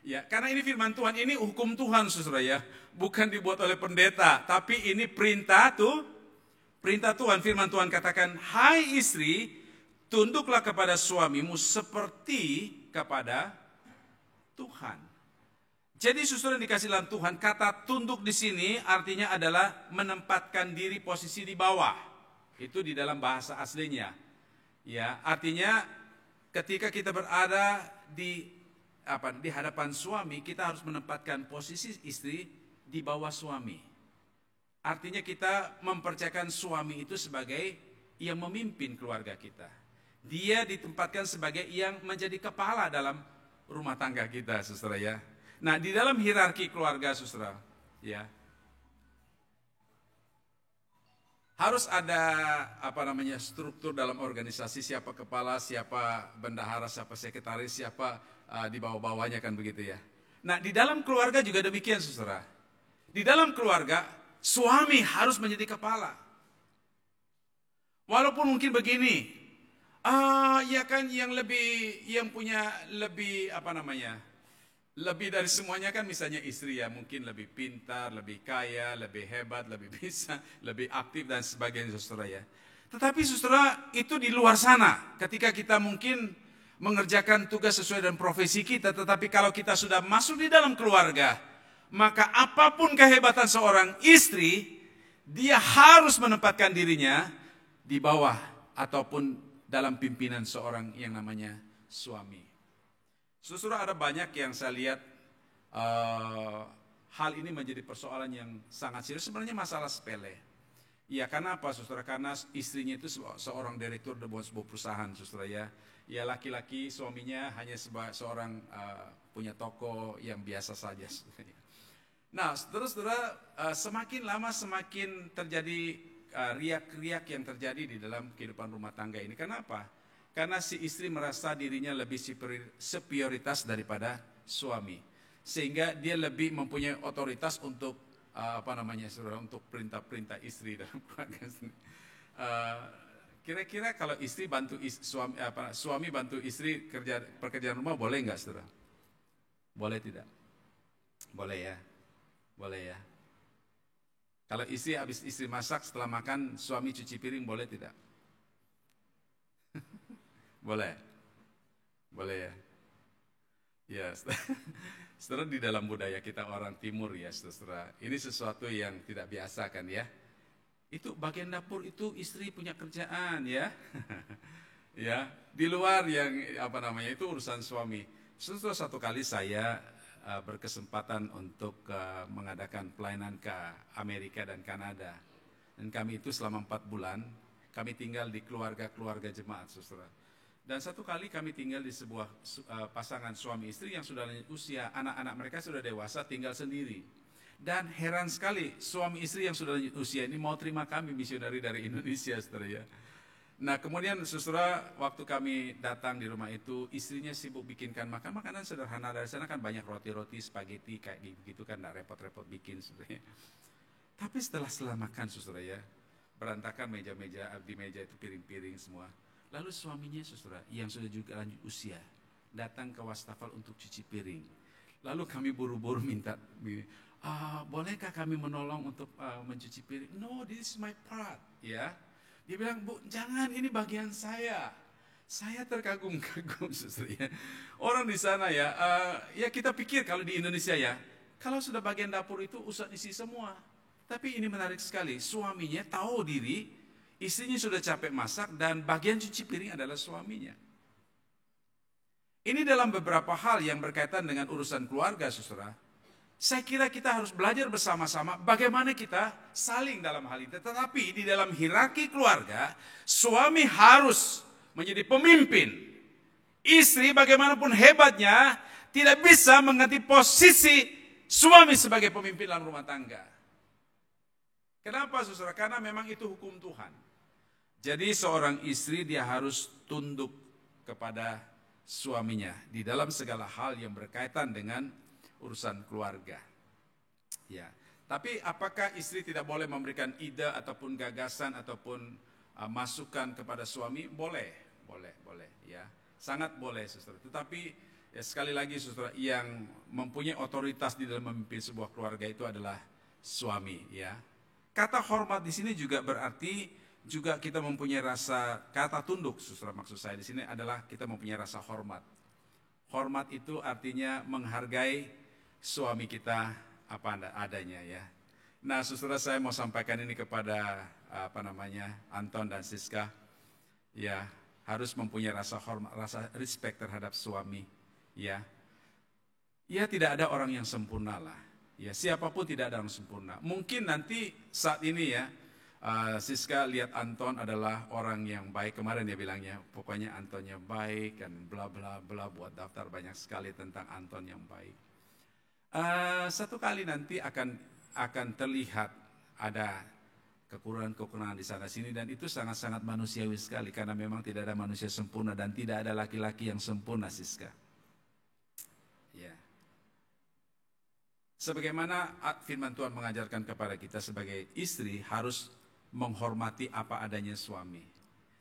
Ya, karena ini firman Tuhan, ini hukum Tuhan, saudara ya. Bukan dibuat oleh pendeta, tapi ini perintah Tuhan. Firman Tuhan katakan, hai istri, tunduklah kepada suamimu seperti kepada Tuhan. Jadi saudara yang dikasih dalam Tuhan, kata tunduk di sini artinya adalah menempatkan diri posisi di bawah. Itu di dalam bahasa aslinya. Ya, artinya ketika kita berada di hadapan suami, kita harus menempatkan posisi istri di bawah suami. Artinya kita mempercayakan suami itu sebagai yang memimpin keluarga kita. Dia ditempatkan sebagai yang menjadi kepala dalam rumah tangga kita, saudara ya. Nah, di dalam hierarki keluarga, saudara, ya, harus ada struktur dalam organisasi, siapa kepala, siapa bendahara, siapa sekretaris, siapa di bawah-bawahnya, kan begitu ya. Nah, di dalam keluarga juga demikian, saudara. Di dalam keluarga, suami harus menjadi kepala. Walaupun mungkin begini, ya kan yang punya lebih lebih dari semuanya kan misalnya istri ya, mungkin lebih pintar, lebih kaya, lebih hebat, lebih bisa, lebih aktif dan sebagainya, saudara ya. Tetapi saudara, itu di luar sana. Ketika kita mungkin mengerjakan tugas sesuai dengan profesi kita, tetapi kalau kita sudah masuk di dalam keluarga, maka apapun kehebatan seorang istri, dia harus menempatkan dirinya di bawah ataupun dalam pimpinan seorang yang namanya suami. Saudara, ada banyak yang saya lihat hal ini menjadi persoalan yang sangat serius, sebenarnya masalah sepele. Ya, karena apa, saudara? Karena istrinya itu seorang direktur dalam sebuah perusahaan, saudara ya. Ya, laki-laki suaminya hanya seorang punya toko yang biasa saja, saudara. Nah, saudara, semakin lama semakin terjadi riak-riak yang terjadi di dalam kehidupan rumah tangga ini. Kenapa? Karena si istri merasa dirinya lebih superioritas daripada suami, sehingga dia lebih mempunyai otoritas untuk saudara, untuk perintah-perintah istri dalam keluarga. Kira-kira kalau istri bantu suami bantu istri pekerjaan rumah, boleh nggak, saudara? Boleh tidak? Boleh ya, boleh ya. Kalau habis istri masak, setelah makan suami cuci piring, boleh tidak? Boleh, boleh ya. Ya, saudara, di dalam budaya kita orang timur ya, saudara, ini sesuatu yang tidak biasa kan ya. Itu bagian dapur itu istri punya kerjaan ya. Ya, di luar yang itu urusan suami. Saudara, satu kali saya berkesempatan untuk mengadakan pelayanan ke Amerika dan Kanada. Dan kami itu selama 4 bulan, kami tinggal di keluarga-keluarga jemaat, saudara. Dan satu kali kami tinggal di sebuah pasangan suami istri yang sudah lanjut usia, anak-anak mereka sudah dewasa, tinggal sendiri. Dan heran sekali, suami istri yang sudah lanjut usia ini mau terima kami misionari dari Indonesia, saudara ya. Nah kemudian saudara, waktu kami datang di rumah itu, istrinya sibuk bikinkan makanan sederhana. Dari sana kan banyak roti-roti, spaghetti, kayak gitu kan, gak repot-repot bikin, saudara. Tapi setelah makan, saudara ya, berantakan meja-meja, di meja itu piring-piring semua. Lalu suaminya, saudara, yang sudah juga lanjut usia, datang ke wastafel untuk cuci piring. Lalu kami buru-buru minta, bolehkah kami menolong untuk mencuci piring? No, this is my part, ya. Dia bilang, Bu, jangan, ini bagian saya. Saya terkagum-kagum, saudara. Orang di sana ya, ya kita pikir kalau di Indonesia ya, kalau sudah bagian dapur itu ustadz isi semua. Tapi ini menarik sekali, suaminya tahu diri, istrinya sudah capek masak dan bagian cuci piring adalah suaminya. Ini dalam beberapa hal yang berkaitan dengan urusan keluarga, saudara. Saya kira kita harus belajar bersama-sama bagaimana kita saling dalam hal itu. Tetapi di dalam hierarki keluarga, suami harus menjadi pemimpin. Istri bagaimanapun hebatnya, tidak bisa mengganti posisi suami sebagai pemimpin dalam rumah tangga. Kenapa, saudara? Karena memang itu hukum Tuhan. Jadi seorang istri dia harus tunduk kepada suaminya di dalam segala hal yang berkaitan dengan urusan keluarga. Ya, tapi apakah istri tidak boleh memberikan ide ataupun gagasan ataupun masukan kepada suami? Boleh, ya. Sangat boleh, saudara. Tetapi ya, sekali lagi, saudara, yang mempunyai otoritas di dalam memimpin sebuah keluarga itu adalah suami, ya. Kata hormat di sini juga berarti juga kita mempunyai rasa, kata tunduk, saudara, maksud saya di sini adalah kita mempunyai rasa hormat. Hormat itu artinya menghargai suami kita apa adanya, ya. Nah, saudara, saya mau sampaikan ini kepada Anton dan Siska, ya, harus mempunyai rasa hormat, rasa respect terhadap suami, ya. Ya, tidak ada orang yang sempurna lah, ya, siapapun tidak ada yang sempurna. Mungkin nanti saat ini ya, Siska lihat Anton adalah orang yang baik, kemarin dia bilangnya, pokoknya Antonnya baik dan bla bla bla, buat daftar banyak sekali tentang Anton yang baik. Satu kali nanti akan terlihat ada kekurangan-kekurangan di sana sini, dan itu sangat-sangat manusiawi sekali karena memang tidak ada manusia sempurna dan tidak ada laki-laki yang sempurna, Siska. Ya. Sebagaimana firman Tuhan mengajarkan kepada kita sebagai istri harus menghormati apa adanya suami.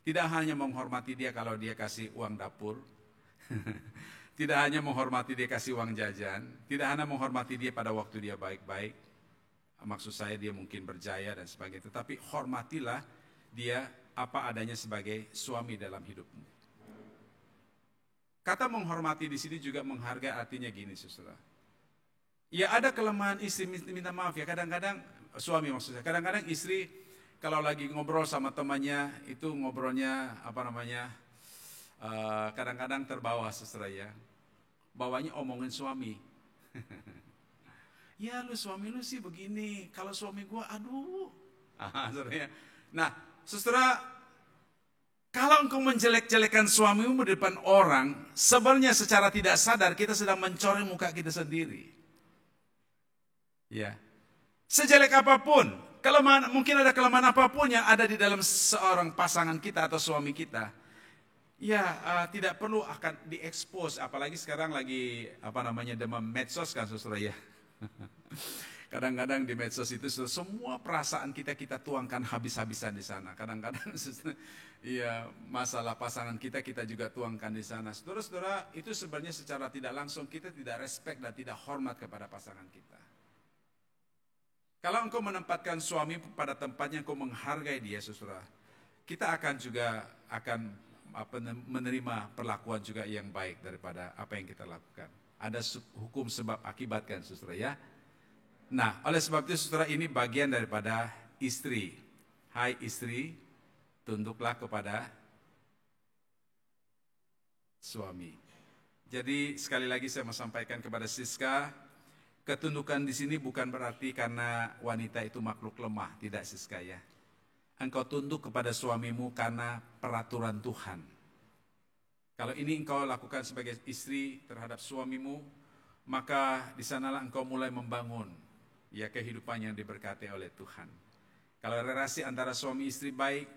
Tidak hanya menghormati dia kalau dia kasih uang dapur. Tidak hanya menghormati dia kasih uang jajan, tidak hanya menghormati dia pada waktu dia baik-baik, maksud saya dia mungkin berjaya dan sebagainya, tetapi hormatilah dia apa adanya sebagai suami dalam hidupmu. Kata menghormati di sini juga menghargai, artinya gini, saudara. Ya, ada kelemahan istri, minta maaf ya, kadang-kadang suami maksudnya, kadang-kadang istri kalau lagi ngobrol sama temannya itu ngobrolnya kadang-kadang terbawa, saudara ya. Bawanya omongin suami. Ya, lu suami lu sih begini, kalau suami gua aduh. Saudara. Nah, saudara, kalau engkau menjelek-jelekan suamimu di depan orang, sebenarnya secara tidak sadar kita sedang mencoreng muka kita sendiri. Ya. Sejelek apapun, kelemahan, mungkin ada kelemahan apapun yang ada di dalam seorang pasangan kita atau suami kita. Ya, tidak perlu akan diekspos, apalagi sekarang lagi demam medsos kan, saudara ya. Kadang-kadang di medsos itu semua perasaan kita tuangkan habis-habisan di sana. Kadang-kadang ya masalah pasangan kita juga tuangkan di sana. Saudara-saudara, itu sebenarnya secara tidak langsung kita tidak respect dan tidak hormat kepada pasangan kita. Kalau engkau menempatkan suami pada tempatnya, engkau menghargai dia, saudara, kita akan menerima perlakuan juga yang baik daripada apa yang kita lakukan. Ada hukum sebab akibat kan, saudara ya. Nah, oleh sebab itu, saudara, ini bagian daripada istri. Hai istri, tunduklah kepada suami. Jadi sekali lagi saya mau sampaikan kepada Siska, ketundukan di sini bukan berarti karena wanita itu makhluk lemah, tidak Siska ya. Engkau tunduk kepada suamimu karena peraturan Tuhan. Kalau ini engkau lakukan sebagai istri terhadap suamimu, maka di sanalah engkau mulai membangun ya kehidupan yang diberkati oleh Tuhan. Kalau relasi antara suami istri baik,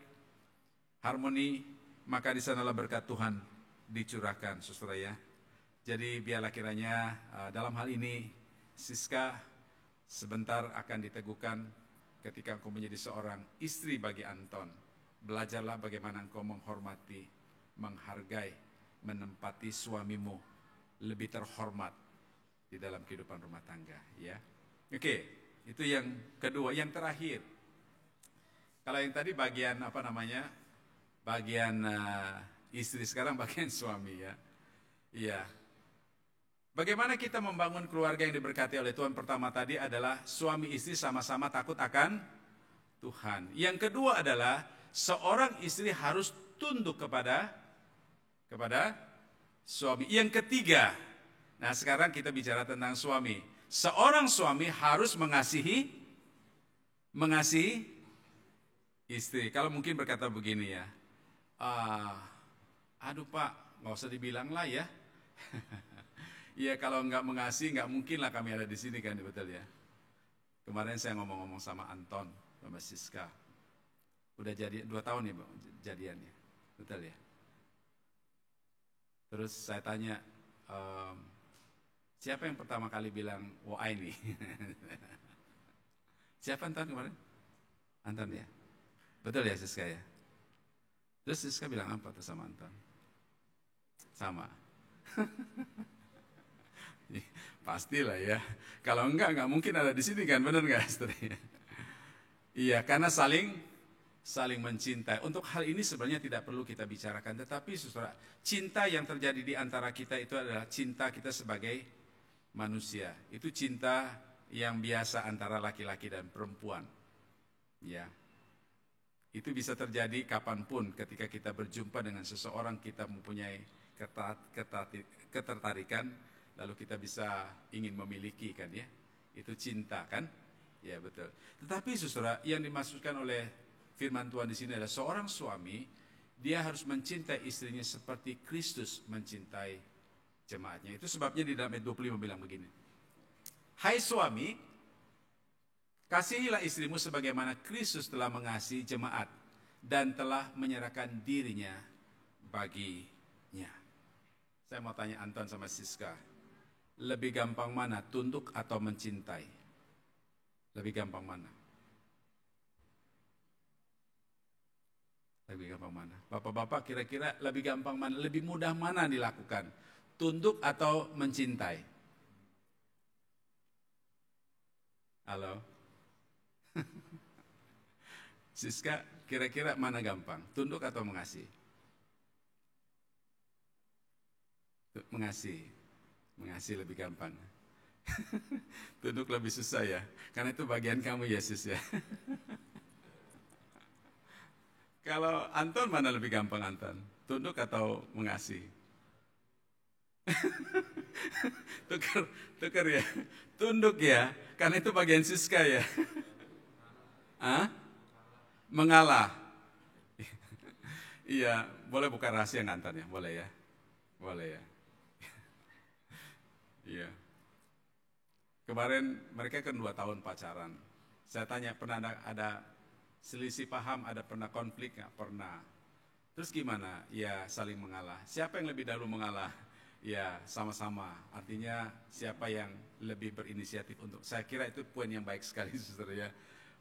harmoni, maka di sanalah berkat Tuhan dicurahkan, saudara ya. Jadi biarlah kiranya dalam hal ini Siska sebentar akan diteguhkan ketika engkau menjadi seorang istri bagi Anton. Belajarlah bagaimana engkau menghormati, menghargai, menempati suamimu lebih terhormat di dalam kehidupan rumah tangga ya. Oke, itu yang kedua. Yang terakhir, kalau yang tadi bagian bagian istri, sekarang bagian suami ya. Iya. Bagaimana kita membangun keluarga yang diberkati oleh Tuhan? Pertama tadi adalah suami istri sama-sama takut akan Tuhan. Yang kedua adalah seorang istri harus tunduk kepada suami. Yang ketiga, nah sekarang kita bicara tentang suami. Seorang suami harus mengasihi istri. Kalau mungkin berkata begini ya, aduh Pak, nggak usah dibilang lah ya. Iya, kalau nggak mengasihi, nggak mungkin lah kami ada di sini kan, betul ya. Kemarin saya ngomong-ngomong sama Anton, sama Siska. Udah jadi 2 tahun ya jadiannya, betul ya. Terus saya tanya, siapa yang pertama kali bilang, wah ini? Siapa Anton kemarin? Anton ya? Betul ya Siska ya? Terus Siska bilang apa tuh sama Anton? Sama. Pastilah ya. Kalau enggak mungkin ada di sini kan, benar nggak istri? Iya, karena saling mencintai. Untuk hal ini sebenarnya tidak perlu kita bicarakan, tetapi saudara, cinta yang terjadi di antara kita itu adalah cinta kita sebagai manusia. Itu cinta yang biasa antara laki-laki dan perempuan. Ya. Itu bisa terjadi kapanpun ketika kita berjumpa dengan seseorang, kita mempunyai ketertarikan, lalu kita bisa ingin memiliki kan ya. Itu cinta kan? Ya betul. Tetapi saudara, yang dimaksudkan oleh firman Tuhan di sini adalah seorang suami, dia harus mencintai istrinya seperti Kristus mencintai jemaatnya. Itu sebabnya di dalam ayat 25 bilang begini. Hai suami, kasihilah istrimu sebagaimana Kristus telah mengasihi jemaat dan telah menyerahkan dirinya baginya. Saya mau tanya Anton sama Siska, lebih gampang mana, tunduk atau mencintai? Lebih gampang mana? Lebih gampang mana? Bapak-bapak kira-kira lebih gampang mana? Lebih mudah mana dilakukan? Tunduk atau mencintai? Halo? Siska, kira-kira mana gampang? Tunduk atau mengasihi? Mengasihi lebih gampang. Tunduk lebih susah ya. Karena itu bagian kamu Yesus ya. Kalau Anton mana lebih gampang Anton? Tunduk atau mengasihi? Tukar ya. Tunduk ya. Karena itu bagian Siska ya. Mengalah. Iya, boleh buka rahasia Anton ya? Boleh ya? Boleh ya. Iya. Kemarin mereka kan 2 tahun pacaran. Saya tanya, pernah ada selisih paham, ada pernah konflik nggak? Pernah. Terus gimana? Ya saling mengalah. Siapa yang lebih dahulu mengalah? Ya sama-sama. Artinya siapa yang lebih berinisiatif untuk. Saya kira itu poin yang baik sekali saudara ya.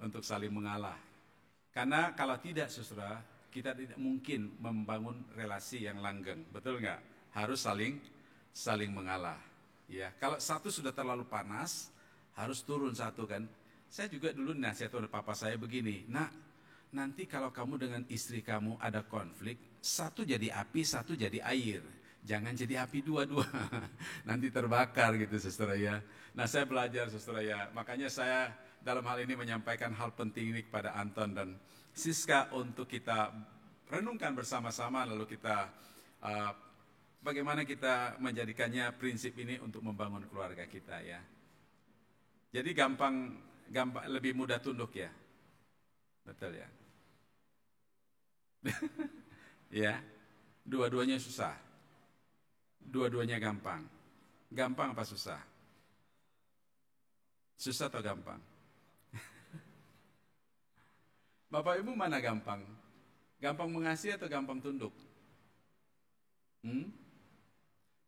Untuk saling mengalah. Karena kalau tidak saudara, kita tidak mungkin membangun relasi yang langgeng. Betul nggak? Harus saling mengalah. Ya, kalau satu sudah terlalu panas, harus turun satu kan. Saya juga dulu nasihat oleh papa saya begini, nak, nanti kalau kamu dengan istri kamu ada konflik, satu jadi api, satu jadi air. Jangan jadi api dua-dua, nanti terbakar gitu saudara ya. Nah saya belajar saudara ya, makanya saya dalam hal ini menyampaikan hal penting ini kepada Anton dan Siska untuk kita renungkan bersama-sama, lalu kita bagaimana kita menjadikannya prinsip ini untuk membangun keluarga kita ya. Jadi gampang lebih mudah tunduk ya. Betul ya. Ya, dua-duanya susah. Dua-duanya gampang. Gampang apa susah? Susah atau gampang? Bapak Ibu mana gampang? Gampang mengasihi atau gampang tunduk?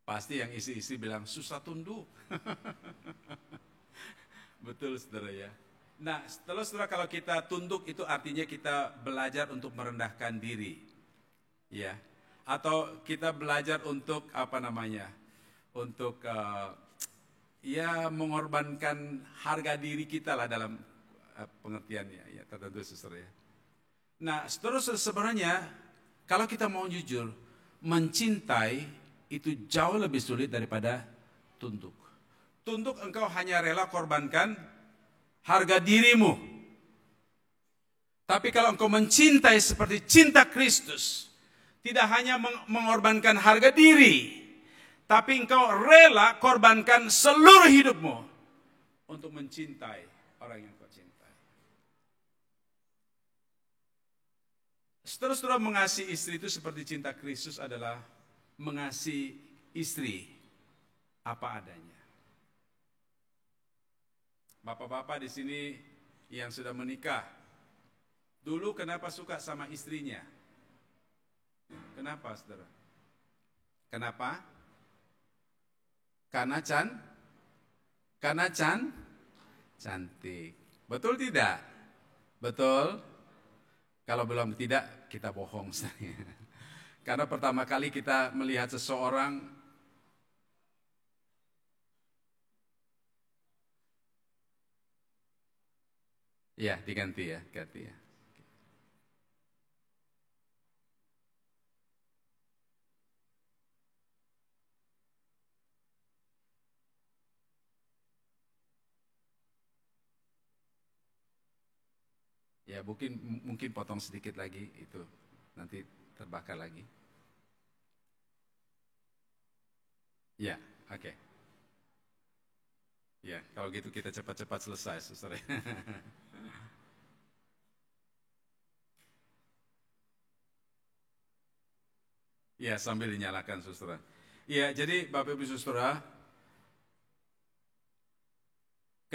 Pasti yang isi-isi bilang susah tunduk. Betul saudara ya. Nah saudara kalau kita tunduk itu artinya kita belajar untuk merendahkan diri. Ya. Atau kita belajar untuk untuk ya mengorbankan harga diri kita lah dalam pengertiannya ya tertentu saudara ya. Nah saudara sebenarnya kalau kita mau jujur, mencintai itu jauh lebih sulit daripada tunduk. Tunduk engkau hanya rela korbankan harga dirimu. Tapi kalau engkau mencintai seperti cinta Kristus, tidak hanya mengorbankan harga diri, tapi engkau rela korbankan seluruh hidupmu untuk mencintai orang yang kau cintai. Saudara-saudara, mengasihi istri itu seperti cinta Kristus adalah mengasihi istri apa adanya. Bapak-bapak di sini yang sudah menikah, dulu kenapa suka sama istrinya? Kenapa, saudara? Kenapa? Karena cantik. Betul tidak? Betul? Kalau belum tidak, kita bohong. Karena pertama kali kita melihat seseorang, ya diganti ya, ganti ya. Ya mungkin potong sedikit lagi itu nanti terbakar lagi. Ya, oke. Ya, kalau gitu kita cepat-cepat selesai, saudara. Ya, sambil dinyalakan, saudara. Ya, jadi Bapak Ibu saudara,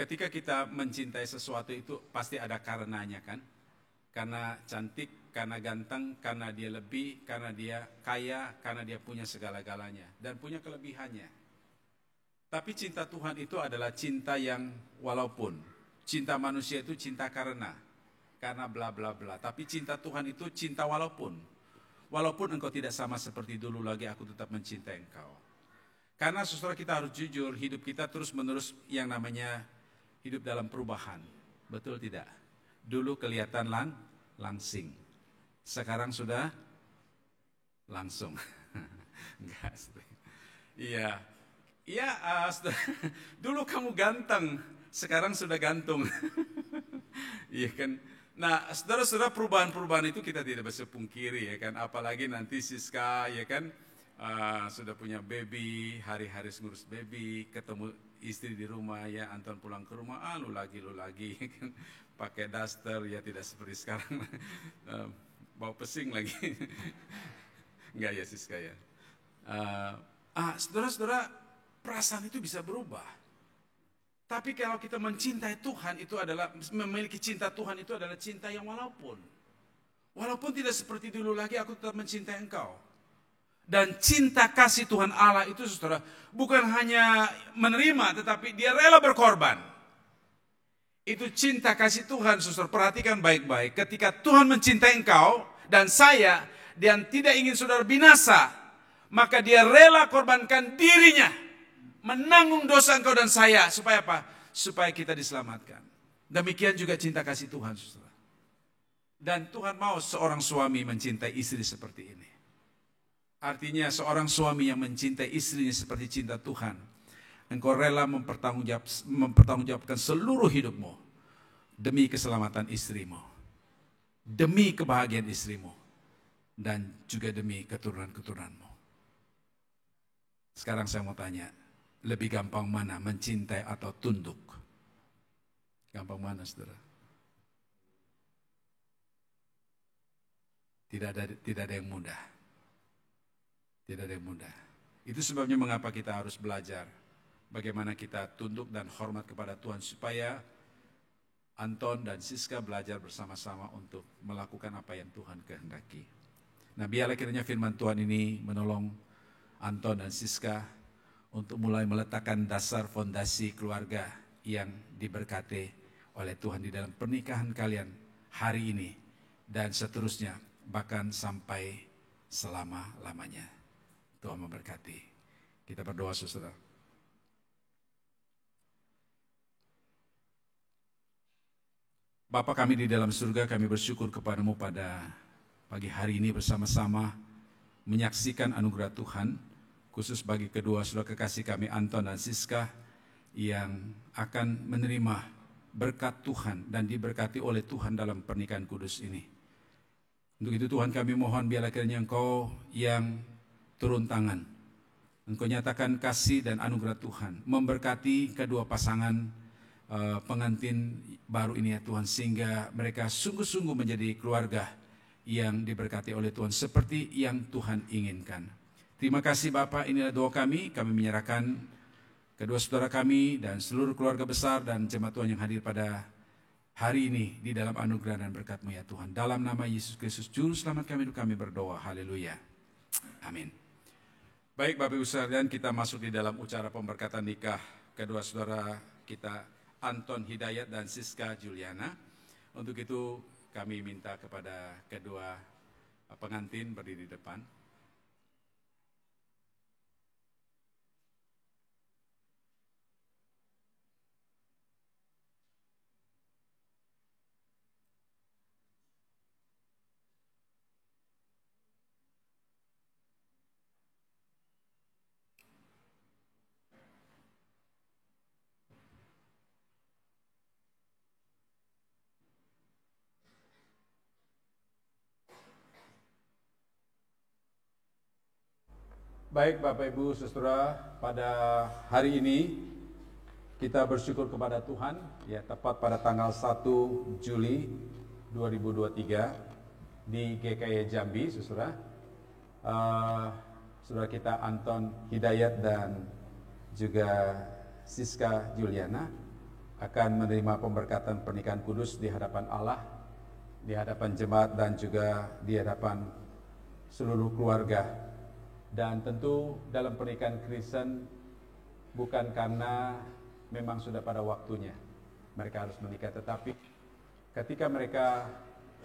ketika kita mencintai sesuatu itu pasti ada karenanya kan? Karena cantik, karena ganteng, karena dia lebih, karena dia kaya, karena dia punya segala-galanya dan punya kelebihannya. Tapi cinta Tuhan itu adalah cinta yang walaupun cinta manusia itu cinta karena bla bla bla. Tapi cinta Tuhan itu cinta walaupun engkau tidak sama seperti dulu lagi, aku tetap mencintai engkau. Karena saudara kita harus jujur, hidup kita terus menerus yang namanya hidup dalam perubahan, betul tidak? Dulu kelihatan langsing, sekarang sudah langsung. Enggak, iya, dulu kamu ganteng, sekarang sudah gantung. Iya kan? Nah, saudara-saudara, perubahan-perubahan itu kita tidak bisa pungkiri ya kan? Apalagi nanti Siska ya kan sudah punya baby, hari-hari ngurus baby, ketemu istri di rumah ya, Anton pulang ke rumah, lu lagi kan, pakai daster ya, tidak seperti sekarang bawa pesing lagi. Enggak ya Siska ya. Saudara-saudara, perasaan itu bisa berubah. Tapi kalau kita mencintai Tuhan itu adalah memiliki cinta Tuhan itu adalah cinta yang walaupun tidak seperti dulu lagi, aku tetap mencintai engkau. Dan cinta kasih Tuhan Allah itu saudara bukan hanya menerima, tetapi dia rela berkorban. Itu cinta kasih Tuhan, saudara, perhatikan baik-baik. Ketika Tuhan mencintai engkau dan saya, dan tidak ingin saudara binasa, maka dia rela korbankan dirinya, menanggung dosa engkau dan saya. Supaya apa? Supaya kita diselamatkan. Demikian juga cinta kasih Tuhan, saudara. Dan Tuhan mau seorang suami mencintai istri seperti ini. Artinya seorang suami yang mencintai istrinya seperti cinta Tuhan, engkau rela mempertanggungjawabkan seluruh hidupmu demi keselamatan istrimu, demi kebahagiaan istrimu, dan juga demi keturunan-keturunanmu. Sekarang saya mau tanya, lebih gampang mana, mencintai atau tunduk? Gampang mana, saudara? Tidak ada yang mudah. Tidak ada yang mudah. Itu sebabnya mengapa kita harus belajar bagaimana kita tunduk dan hormat kepada Tuhan, supaya Anton dan Siska belajar bersama-sama untuk melakukan apa yang Tuhan kehendaki. Nah, biarlah kiranya firman Tuhan ini menolong Anton dan Siska untuk mulai meletakkan dasar fondasi keluarga yang diberkati oleh Tuhan di dalam pernikahan kalian hari ini dan seterusnya, bahkan sampai selama-lamanya. Tuhan memberkati. Kita berdoa, saudara. Bapa kami di dalam surga, kami bersyukur kepadamu pada pagi hari ini bersama-sama menyaksikan anugerah Tuhan, khusus bagi kedua saudara kekasih kami Anton dan Siska yang akan menerima berkat Tuhan dan diberkati oleh Tuhan dalam pernikahan kudus ini. Untuk itu Tuhan kami mohon biarlah kiranya Engkau yang turun tangan, Engkau nyatakan kasih dan anugerah Tuhan, memberkati kedua pasangan pengantin baru ini ya Tuhan, sehingga mereka sungguh-sungguh menjadi keluarga yang diberkati oleh Tuhan seperti yang Tuhan inginkan. Terima kasih Bapa, inilah doa kami menyerahkan kedua saudara kami dan seluruh keluarga besar dan jemaat Tuhan yang hadir pada hari ini di dalam anugerah dan berkat-Mu ya Tuhan. Dalam nama Yesus Kristus Juru Selamat kami berdoa, haleluya, amin. Baik Bapak Ibu sekalian, kita masuk di dalam ucara pemberkatan nikah kedua saudara kita Anton Hidayat dan Siska Juliana. Untuk itu kami minta kepada kedua pengantin berdiri di depan. Baik Bapak Ibu Saudara, pada hari ini kita bersyukur kepada Tuhan ya, tepat pada tanggal 1 Juli 2023 di GKI Jambi, Saudara. Saudara kita Anton Hidayat dan juga Siska Juliana akan menerima pemberkatan pernikahan kudus di hadapan Allah, di hadapan jemaat dan juga di hadapan seluruh keluarga. Dan tentu dalam pernikahan Kristen bukan karena memang sudah pada waktunya mereka harus menikah, tetapi ketika mereka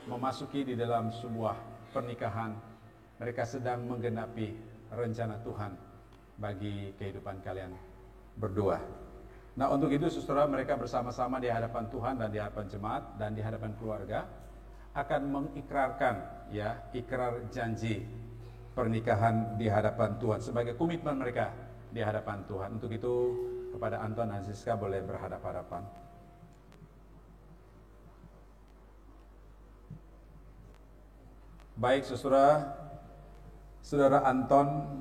memasuki di dalam sebuah pernikahan, mereka sedang menggenapi rencana Tuhan bagi kehidupan kalian berdua. Nah, untuk itu saudara, mereka bersama-sama di hadapan Tuhan dan di hadapan jemaat dan di hadapan keluarga akan mengikrarkan ya, ikrar janji pernikahan di hadapan Tuhan sebagai komitmen mereka di hadapan Tuhan. Untuk itu kepada Anton dan Siska boleh berhadapan-hadapan. Baik saudara, saudara Anton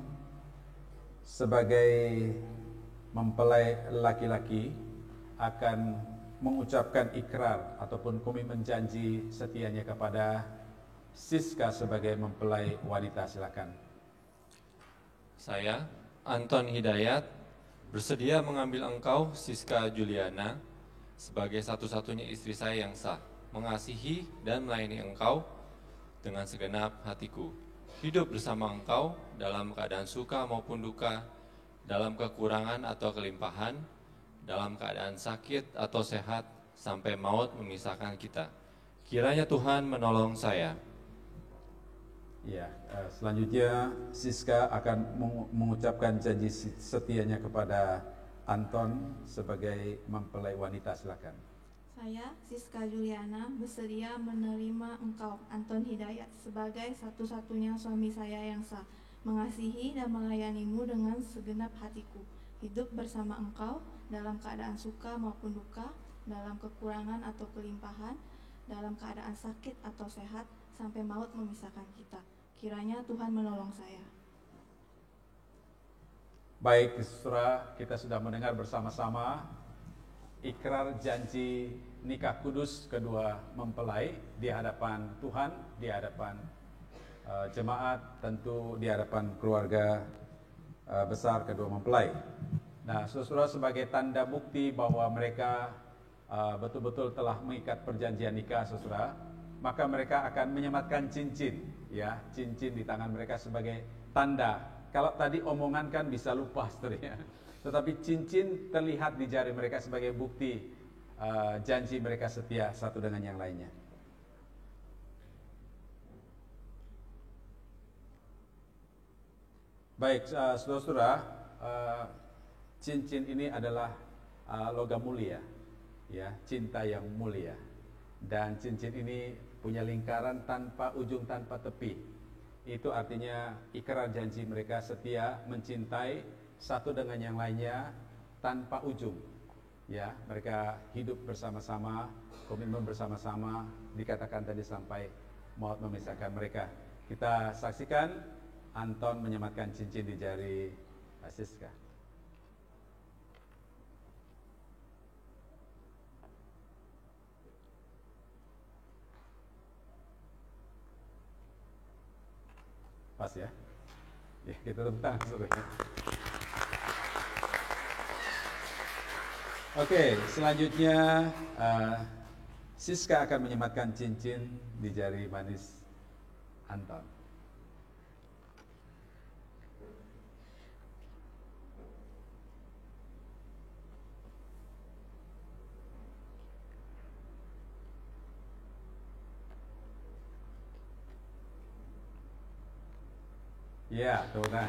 sebagai mempelai laki-laki akan mengucapkan ikrar ataupun komitmen janji setianya kepada Siska sebagai mempelai wanita. Silakan. Saya, Anton Hidayat, bersedia mengambil engkau, Siska Juliana, sebagai satu-satunya istri saya yang sah, mengasihi dan melayani engkau dengan segenap hatiku, hidup bersama engkau dalam keadaan suka maupun duka, dalam kekurangan atau kelimpahan, dalam keadaan sakit atau sehat, sampai maut memisahkan kita. Kiranya Tuhan menolong saya. Ya, selanjutnya Siska akan mengucapkan janji setianya kepada Anton sebagai mempelai wanita. Silakan. Saya, Siska Juliana, bersedia menerima engkau, Anton Hidayat, sebagai satu-satunya suami saya yang sah, mengasihi dan melayanimu dengan segenap hatiku, hidup bersama engkau dalam keadaan suka maupun duka, dalam kekurangan atau kelimpahan, dalam keadaan sakit atau sehat, sampai maut memisahkan kita. Kiranya Tuhan menolong saya. Baik, saudara, kita sudah mendengar bersama-sama ikrar janji nikah kudus kedua mempelai di hadapan Tuhan, di hadapan jemaat, tentu di hadapan keluarga besar kedua mempelai. Nah, saudara, sebagai tanda bukti bahwa mereka betul-betul telah mengikat perjanjian nikah, saudara, maka mereka akan menyematkan cincin, ya, cincin di tangan mereka sebagai tanda. Kalau tadi omongan kan bisa lupa, saudara, ya. Tetapi cincin terlihat di jari mereka sebagai bukti janji mereka setia satu dengan yang lainnya. Baik, saudara-saudara, cincin ini adalah logam mulia, ya, cinta yang mulia. Dan cincin ini punya lingkaran tanpa ujung, tanpa tepi. Itu artinya ikrar janji mereka setia mencintai satu dengan yang lainnya tanpa ujung. Ya, mereka hidup bersama-sama, komitmen bersama-sama, dikatakan tadi sampai maut memisahkan mereka. Kita saksikan Anton menyematkan cincin di jari Siska. Pas ya? Ya, kita tepuk tangan, saudara. Oke, selanjutnya Siska akan menyematkan cincin di jari manis Anton. Ya, Tuhan.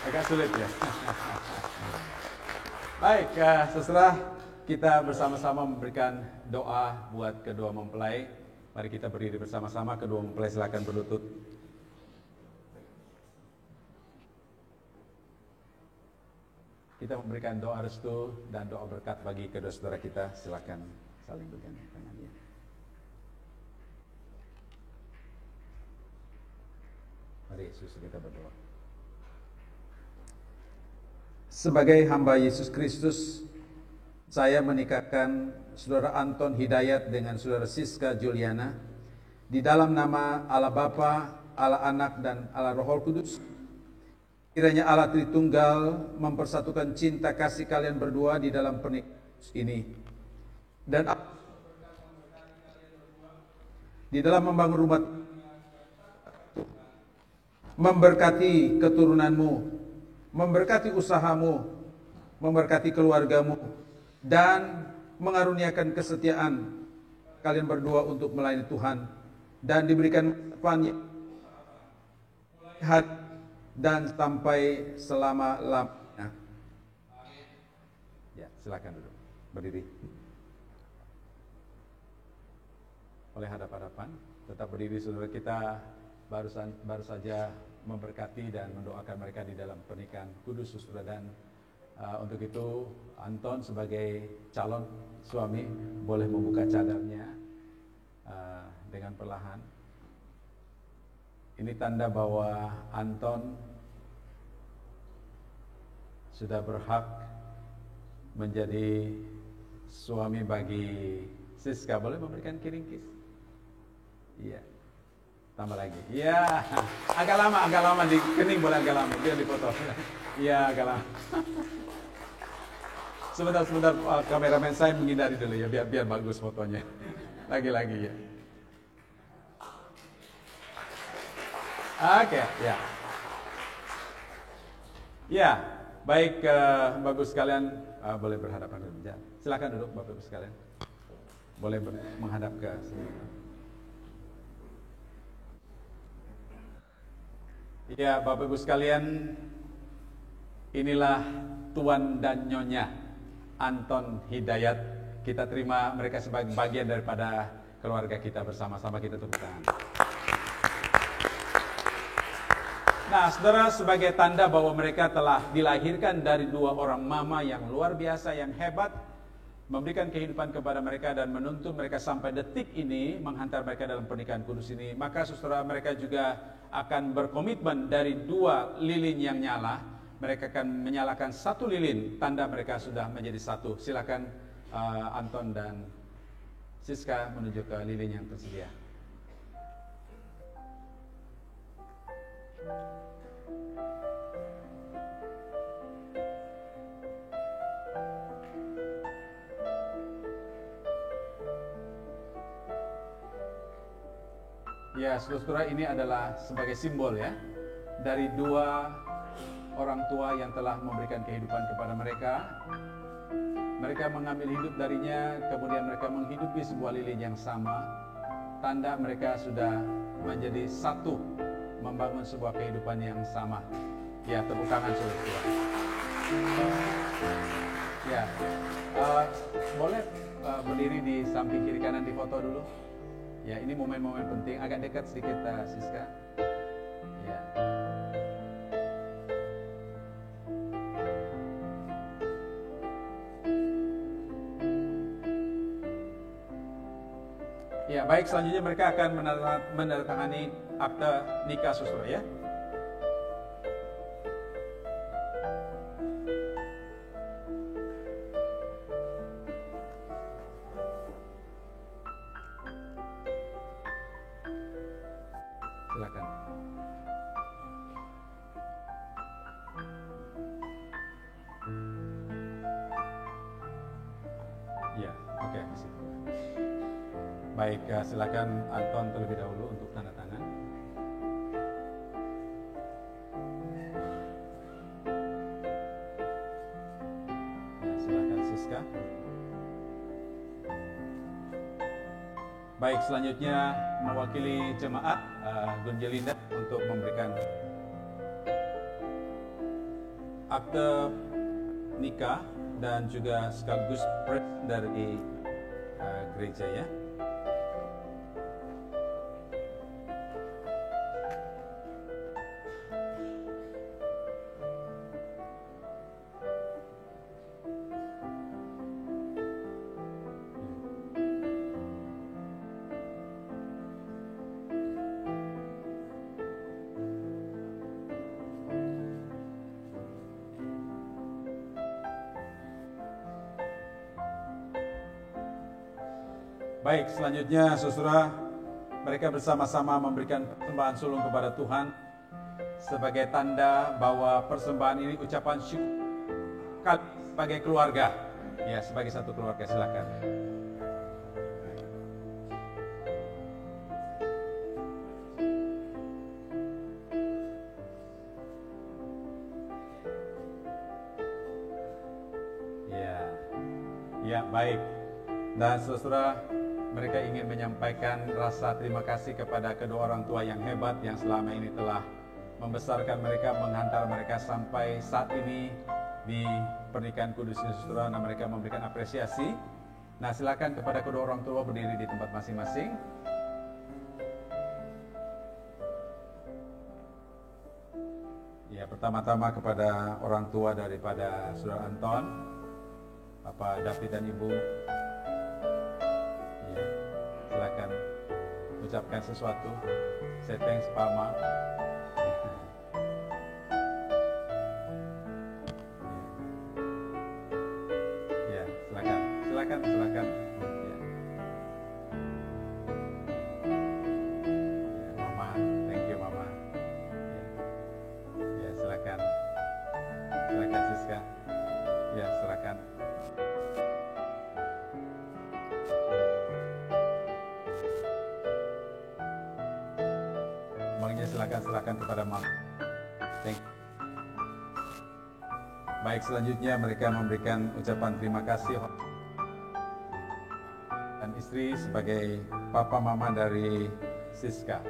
Agak sulit ya. Baik, setelah kita bersama-sama memberikan doa buat kedua mempelai, mari kita berdiri bersama-sama. Kedua mempelai silakan berlutut. Kita memberikan doa restu dan doa berkat bagi kedua saudara kita. Silakan saling bergandeng tangannya. Mari Yesus, kita berdoa. Sebagai hamba Yesus Kristus, saya menikahkan saudara Anton Hidayat dengan saudara Siska Juliana di dalam nama Allah Bapa, Allah Anak, dan Allah Roh Kudus. Kiranya Allah Tritunggal mempersatukan cinta kasih kalian berdua di dalam pernikahan ini, dan di dalam membangun rumah, memberkati keturunanmu, memberkati usahamu, memberkati keluargamu, dan mengaruniakan kesetiaan kalian berdua untuk melayani Tuhan, dan diberikan depan dan sampai selama-lamanya. Ya, silakan duduk, berdiri. Oleh hadap-hadapan, tetap berdiri, saudara kita baru saja memberkati dan mendoakan mereka di dalam pernikahan kudus, saudara. Dan untuk itu Anton sebagai calon suami boleh membuka cadarnya dengan perlahan. Ini tanda bahwa Anton sudah berhak menjadi suami bagi Siska. Boleh memberikan kiring kiss? Iya. Tambah lagi. Iya. Agak lama di kening, boleh agak lama biar dipoto. Iya, agak lama. Sebentar, kameramen saya menghindari dulu ya, biar bagus fotonya. Lagi-lagi ya. Oke, ya. Ya, baik, bagus sekalian, boleh berhadapan dulu. Silakan duduk Bapak Ibu sekalian. Boleh menghadap ke sini. Ya, Bapak Ibu sekalian, inilah Tuan dan Nyonya Anton Hidayat. Kita terima mereka sebagai bagian daripada keluarga kita, bersama-sama kita tepuk tangan. Nah, saudara, sebagai tanda bahwa mereka telah dilahirkan dari dua orang mama yang luar biasa, yang hebat, memberikan kehidupan kepada mereka dan menuntun mereka sampai detik ini, menghantar mereka dalam pernikahan kudus ini, maka saudara, mereka juga akan berkomitmen dari dua lilin yang nyala mereka akan menyalakan satu lilin, tanda mereka sudah menjadi satu. Silakan Anton dan Siska menuju ke lilin yang tersedia. Ya, saudara-saudara, ini adalah sebagai simbol ya dari dua orang tua yang telah memberikan kehidupan kepada mereka. Mereka mengambil hidup darinya, kemudian mereka menghidupi sebuah lilin yang sama. Tanda mereka sudah menjadi satu, membangun sebuah kehidupan yang sama. Ya, tepuk tangan saudara-saudara. Ya, boleh berdiri di samping kiri kanan di foto dulu. Ya, ini momen-momen penting. Agak dekat sedikit, Siska. Ya. Ya, baik, selanjutnya mereka akan menandatangani akte nikah saudara ya. Silakan. Ya, oke. Baik, silakan Anton terlebih dahulu untuk tanda tangan. Ya, silakan Siska. Baik, selanjutnya mewakili jemaat Gunjelinda untuk memberikan akte nikah dan juga sekaligus pres dari gereja ya. Baik, selanjutnya saudara, mereka bersama-sama memberikan persembahan sulung kepada Tuhan sebagai tanda bahwa persembahan ini ucapan syukur kami sebagai keluarga. Ya, sebagai satu keluarga, silakan. Ya, baik. Dan saudara, mereka ingin menyampaikan rasa terima kasih kepada kedua orang tua yang hebat yang selama ini telah membesarkan mereka, menghantar mereka sampai saat ini di pernikahan kudus ini, saudara. Nah, mereka memberikan apresiasi. Nah, silakan kepada kedua orang tua berdiri di tempat masing-masing. Ya, pertama-tama kepada orang tua daripada saudara Anton, Bapak David dan Ibu. Silakan ucapkan sesuatu. Say thanks Pama. Ya, silakan. Ya. Ya, Mama, thank you Mama. Ya, silakan Siska. Ya, silakan. Silakan kepada Mama. Thank you. Baik, selanjutnya mereka memberikan ucapan terima kasih dan istri sebagai papa mama dari Siska.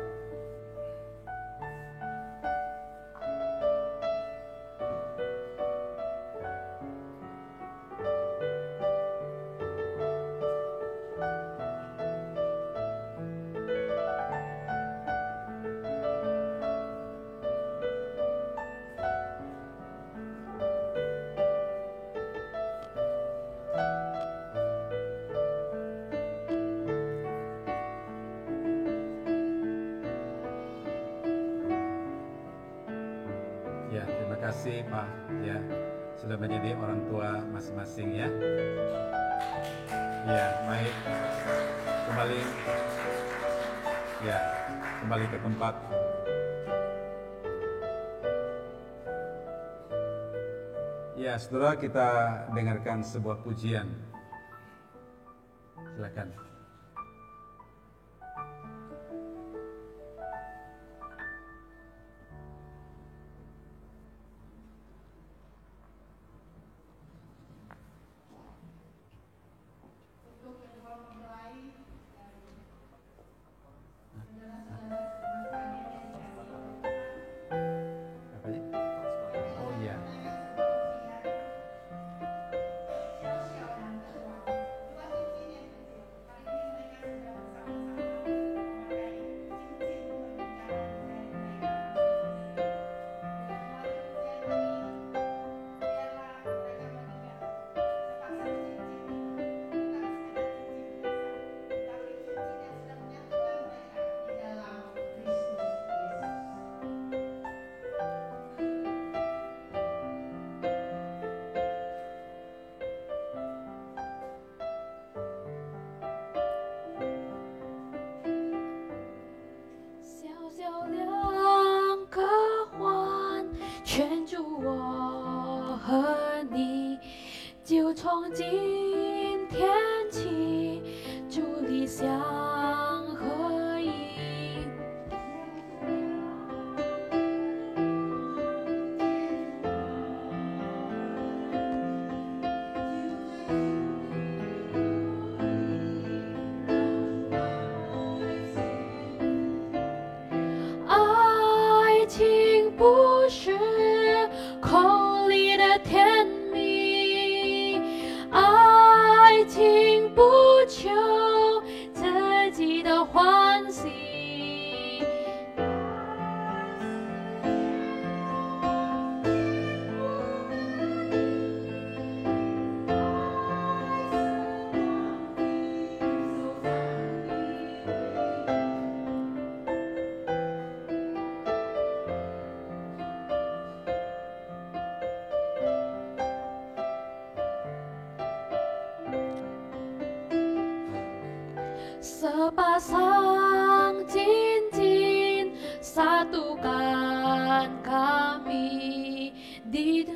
kasih Pak ya sudah menjadi orang tua masing-masing ya. Ya, baik. Kembali ke tempat. Ya, saudara, kita dengarkan sebuah pujian. Silakan. Sepasang cincin satukan kami di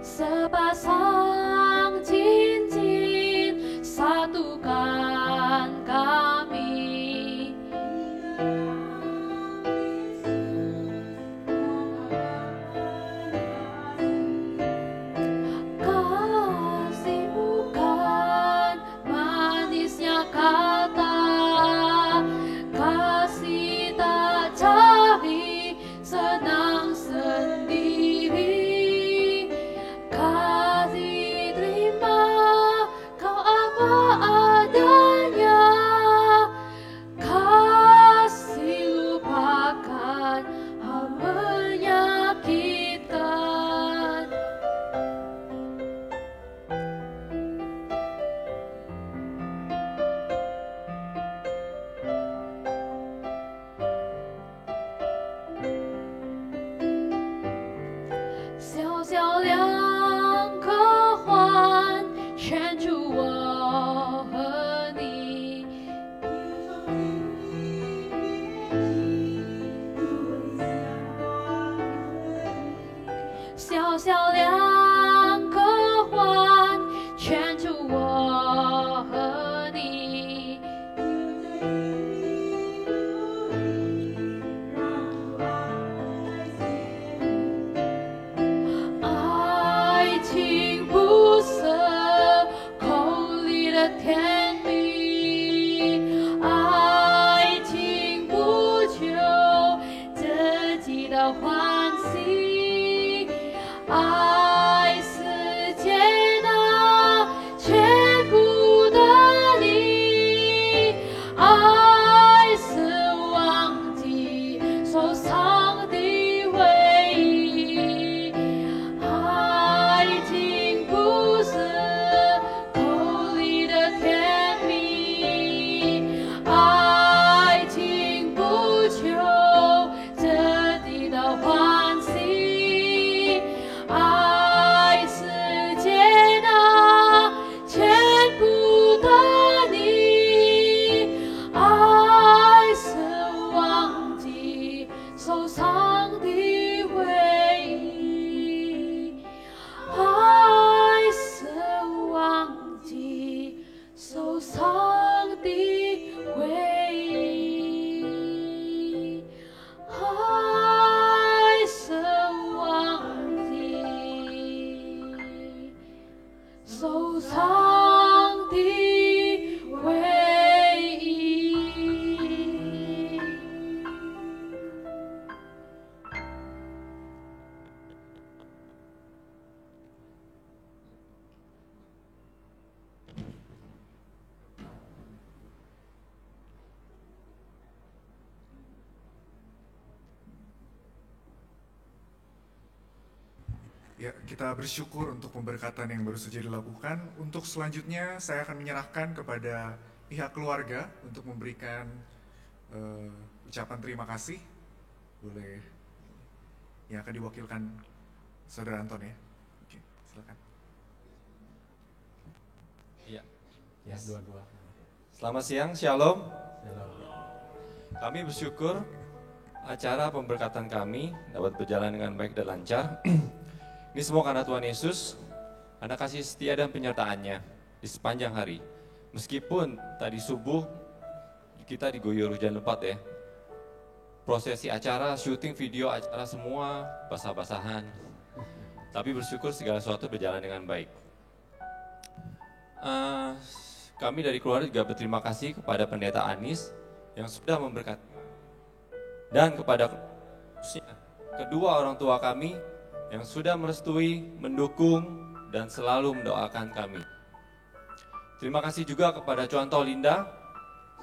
sepasang cincin satukan kami. Yeah. Ya, kita bersyukur untuk pemberkatan yang baru saja dilakukan. Untuk selanjutnya saya akan menyerahkan kepada pihak keluarga untuk memberikan ucapan terima kasih. Boleh yang akan diwakilkan Saudara Anton ya. Oke, silakan. Iya. Ya, dua-dua. Selamat siang, Shalom. Kami bersyukur acara pemberkatan kami dapat berjalan dengan baik dan lancar. Ini semua karena Tuhan Yesus, karena kasih setia dan penyertaannya di sepanjang hari. Meskipun tadi subuh kita diguyur hujan lebat ya. Prosesi acara, syuting video acara semua basah-basahan. Tapi bersyukur segala sesuatu berjalan dengan baik. Kami dari keluarga juga berterima kasih kepada Pendeta Anis yang sudah memberkati. Dan kepada kedua orang tua kami yang sudah merestui, mendukung, dan selalu mendoakan kami. Terima kasih juga kepada Contoh Linda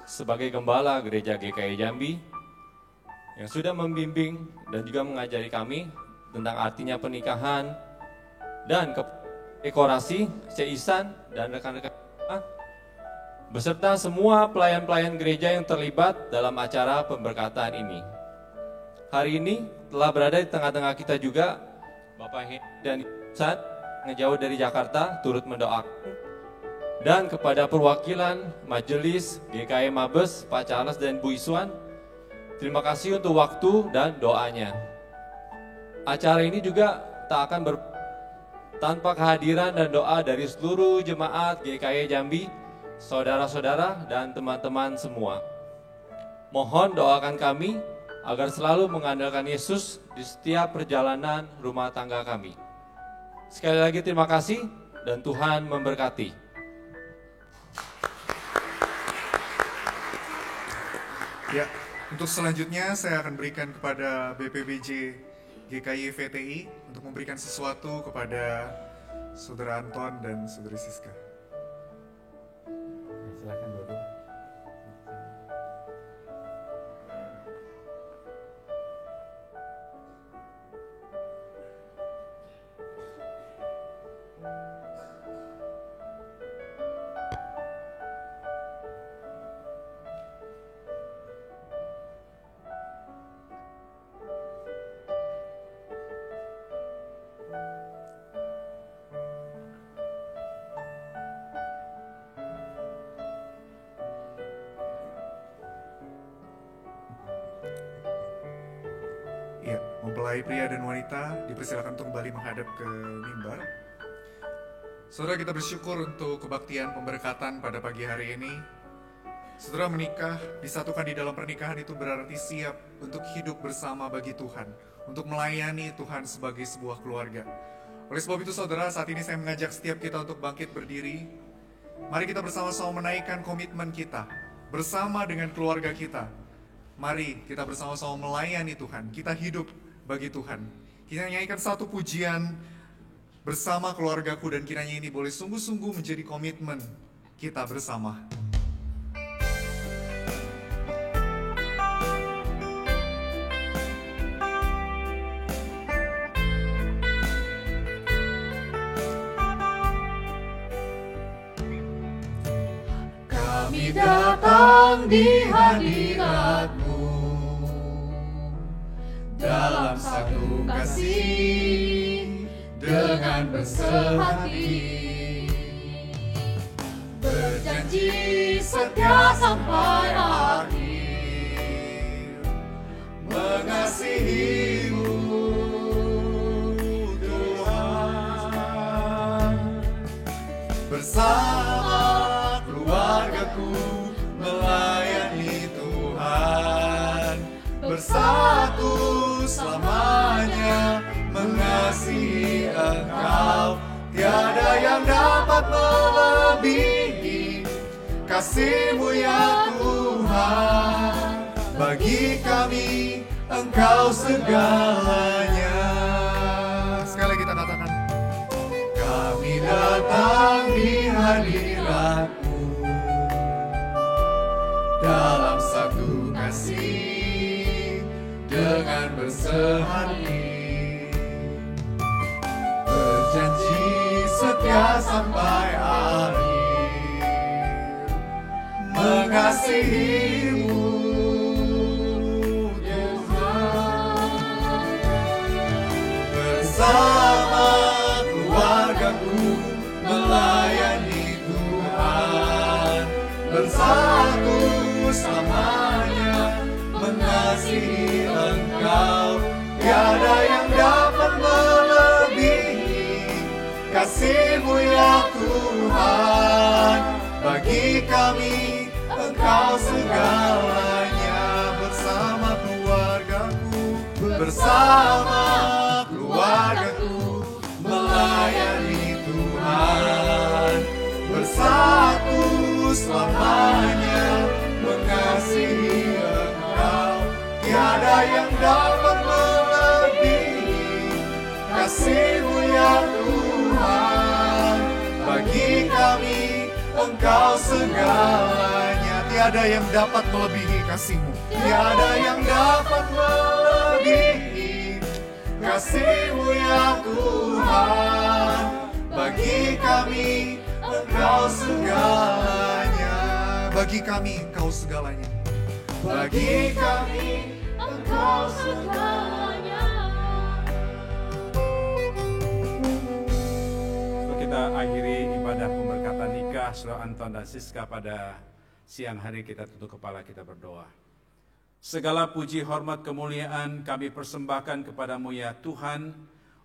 sebagai Gembala Gereja GKI Jambi yang sudah membimbing dan juga mengajari kami tentang artinya pernikahan, dan dekorasi, Ceisan, dan rekan-rekan beserta semua pelayan-pelayan gereja yang terlibat dalam acara pemberkatan ini. Hari ini telah berada di tengah-tengah kita juga Bapak Hendy dan Isan ngejauh dari Jakarta turut mendoakan, dan kepada perwakilan Majelis GKI Mabes Pak Charles dan Bu Iswan, terima kasih untuk waktu dan doanya. Acara ini juga tak akan tanpa kehadiran dan doa dari seluruh jemaat GKI Jambi, saudara-saudara dan teman-teman semua. Mohon doakan kami agar selalu mengandalkan Yesus di setiap perjalanan rumah tangga kami. Sekali lagi terima kasih dan Tuhan memberkati. Ya, untuk selanjutnya saya akan berikan kepada BPBJ GKI VTI untuk memberikan sesuatu kepada Saudara Anton dan Saudari Siska. Silakan dua-dua. Ya, mempelai pria dan wanita dipersilakan untuk kembali menghadap ke mimbar. Saudara, kita bersyukur untuk kebaktian pemberkatan pada pagi hari ini. Saudara, menikah, disatukan di dalam pernikahan itu berarti siap untuk hidup bersama bagi Tuhan, untuk melayani Tuhan sebagai sebuah keluarga. Oleh sebab itu saudara, saat ini saya mengajak setiap kita untuk bangkit berdiri. Mari kita bersama-sama menaikkan komitmen kita bersama dengan keluarga kita. Mari kita bersama-sama melayani Tuhan, kita hidup bagi Tuhan. Kita nyanyikan satu pujian bersama keluargaku, dan kiranya ini boleh sungguh-sungguh menjadi komitmen kita bersama. Kami datang di hadirat-Mu dalam satu kasih dengan bersehati, berjanji setia sampai akhir, mengasihi-Mu Tuhan. Bersama keluargaku melayani Tuhan, bersatu selamanya mengasihi Engkau. Tiada yang dapat melebihi kasih-Mu ya Tuhan. Bagi kami Engkau segalanya. Sekali lagi kita katakan, kami datang di hadirat-Mu dalam satu kasih dengan bersehati, setia sampai akhir, mengasihimu bersama keluargaku melayani Tuhan, bersatu selamanya mengasihi Engkau. Tiada yang dapat melebihi kasih-Mu ya Tuhan. Bagi kami Engkau segalanya, bersama keluargaku, bersama keluargaku melayani Tuhan, bersatu selamanya mengasihi Engkau. Tiada yang dapat melebihi kasih-Mu ya Tuhan. Bagi kami Engkau segalanya. Tiada yang dapat melebihi kasih-Mu, tiada yang dapat melebihi kasih-Mu ya Tuhan. Bagi kami Engkau segalanya. Bagi kami Engkau segalanya. Bagi kami Engkau segalanya. Kita akhiri ibadah pemberkatan nikah Saudara Anton dan Siska pada siang hari. Kita tutup kepala, kita berdoa. Segala puji, hormat, kemuliaan kami persembahkan kepadamu ya Tuhan,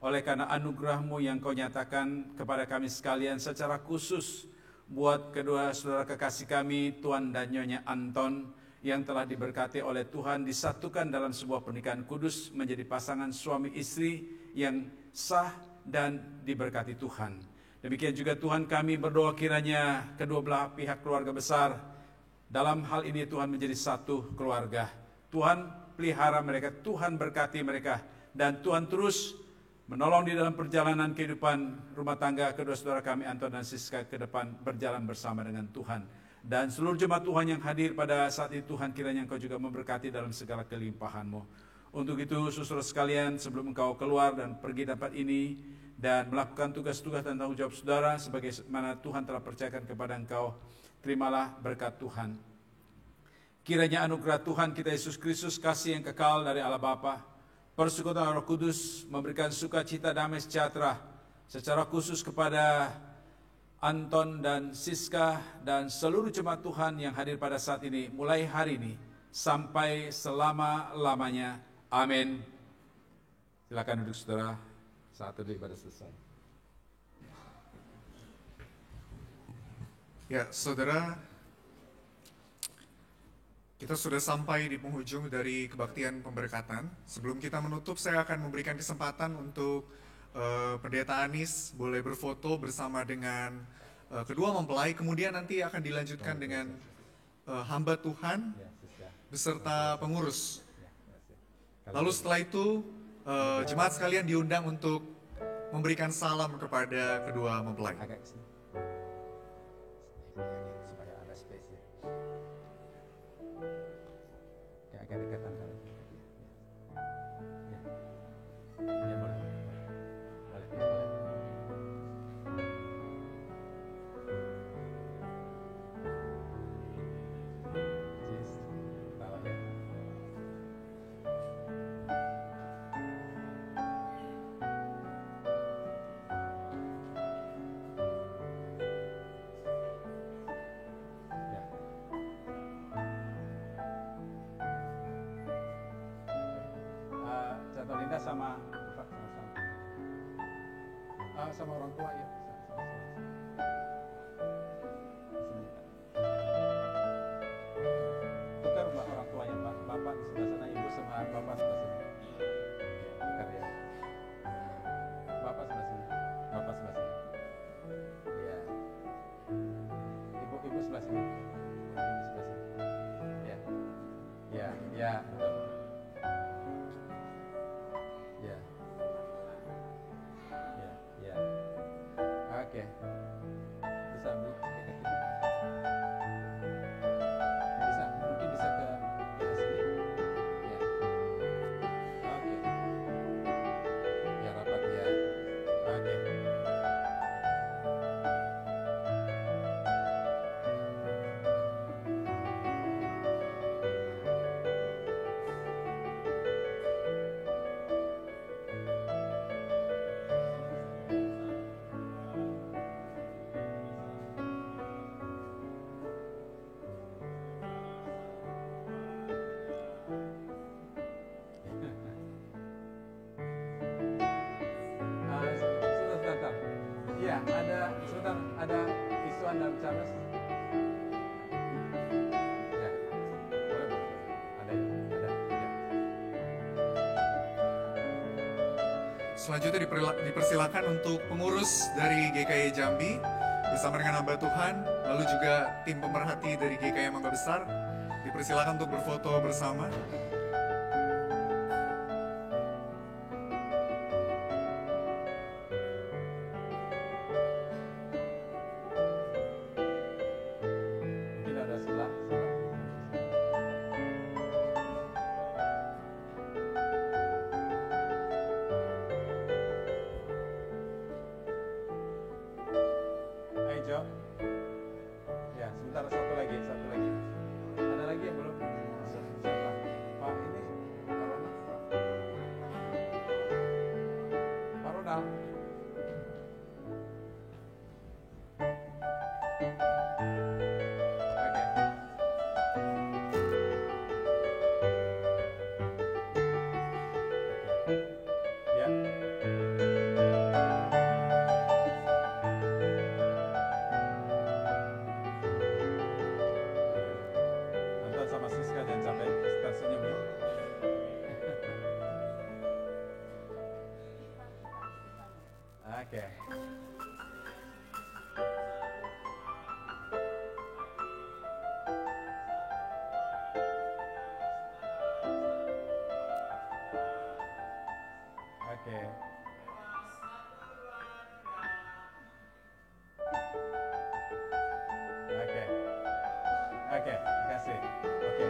oleh karena anugerah-Mu yang Kau nyatakan kepada kami sekalian, secara khusus buat kedua saudara kekasih kami, Tuan dan Nyonya Anton, yang telah diberkati oleh Tuhan, disatukan dalam sebuah pernikahan kudus menjadi pasangan suami istri yang sah dan diberkati Tuhan. Demikian juga Tuhan, kami berdoa kiranya kedua belah pihak keluarga besar dalam hal ini Tuhan menjadi satu keluarga. Tuhan pelihara mereka, Tuhan berkati mereka, dan Tuhan terus menolong di dalam perjalanan kehidupan rumah tangga kedua saudara kami Anton dan Siska ke depan, berjalan bersama dengan Tuhan. Dan seluruh jemaat Tuhan yang hadir pada saat ini, Tuhan kiranya Engkau juga memberkati dalam segala kelimpahan-Mu. Untuk itu saudara sekalian, sebelum engkau keluar dan pergi tempat ini dan melakukan tugas-tugas dan tanggung jawab saudara sebagaimana Tuhan telah percayakan kepada engkau, terimalah berkat Tuhan. Kiranya anugerah Tuhan kita Yesus Kristus, kasih yang kekal dari Allah Bapa, persekutuan Roh Kudus memberikan sukacita, damai, sejahtera secara khusus kepada Anton dan Siska dan seluruh jemaat Tuhan yang hadir pada saat ini, mulai hari ini sampai selama-lamanya. Amin. Silakan duduk saudara, saat itu ibadah selesai. Ya, saudara, kita sudah sampai di penghujung dari kebaktian pemberkatan. Sebelum kita menutup, saya akan memberikan kesempatan untuk Pendeta Anis boleh berfoto bersama dengan kedua mempelai. Kemudian nanti akan dilanjutkan dengan hamba Tuhan beserta pengurus. Lalu setelah itu, jemaat sekalian diundang untuk memberikan salam kepada kedua mempelai. Supaya ada space ya. Kayak agak dekatan kali. Ya. Ya boleh. Boleh. Cheers. Tahu ya. Contoh Linda sama sama orang tua ya. Tukar orang tuanya, Pak. Bapak di sebelah sana, Ibu sama Bapak sebelah sini. Tukar ya. Bapak sebelah sini. Bapak sebelah sini. Iya. Ibu sebelah sini. Ibu sebelah sini. Ya. Ya, ya, betul. Ya. Ya, ya. Saudara Charles? Ya, boleh. Ada ya? Ada. Ya. Selanjutnya dipersilakan untuk pengurus dari GKI Jambi bersama dengan hamba Tuhan, lalu juga tim pemerhati dari GKI Mangga Besar, dipersilakan untuk berfoto bersama. Mungkin ada sebelah. Ayo Jo. Ya, sebentar satu lagi. Ada lagi yang belum? Siapa? Pak ini, Pak Ronald. Pak Ronald. Oke. Ya. Anton sama Siska jangan capek, kita senyum ya. Oke. Oke. Oke. Oke, makasih. Oke.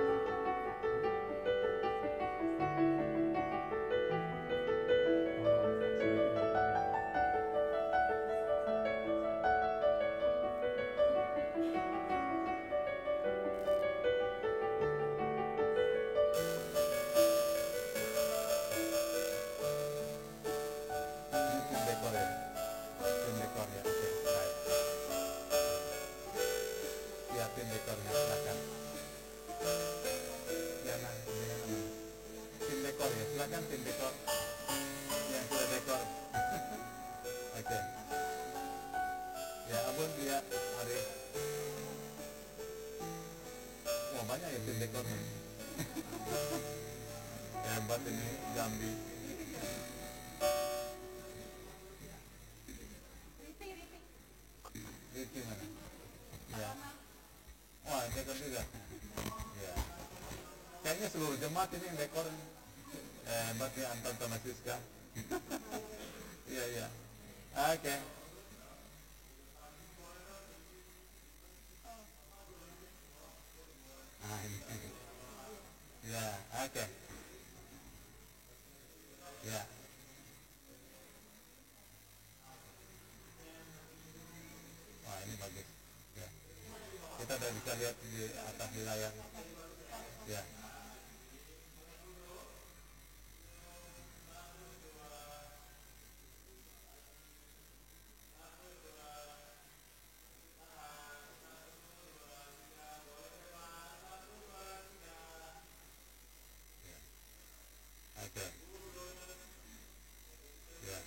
Ini tim dekor ya? Tim dekor ya, oke, baik. Ya, tim dekornya, silakan. Jangan. Tim dekor ya, silakan tim dekor. Yang sudah dekor. Oke. Ya, Abun dia hari. Wah, banyak ya tim dekornya. Hebat ini Jambi. Riti mana? Ya. Wah, dekor juga. Ya. Kayaknya seluruh jemaat ini yang dekor. Hebat ya Anton sama Siska. Iya, iya. Oke. Ah, ini. Ya, oke. Ya. Wah, ini bagus. Ya. Kita udah bisa lihat di atas di layar. Ya. Oke. Ya.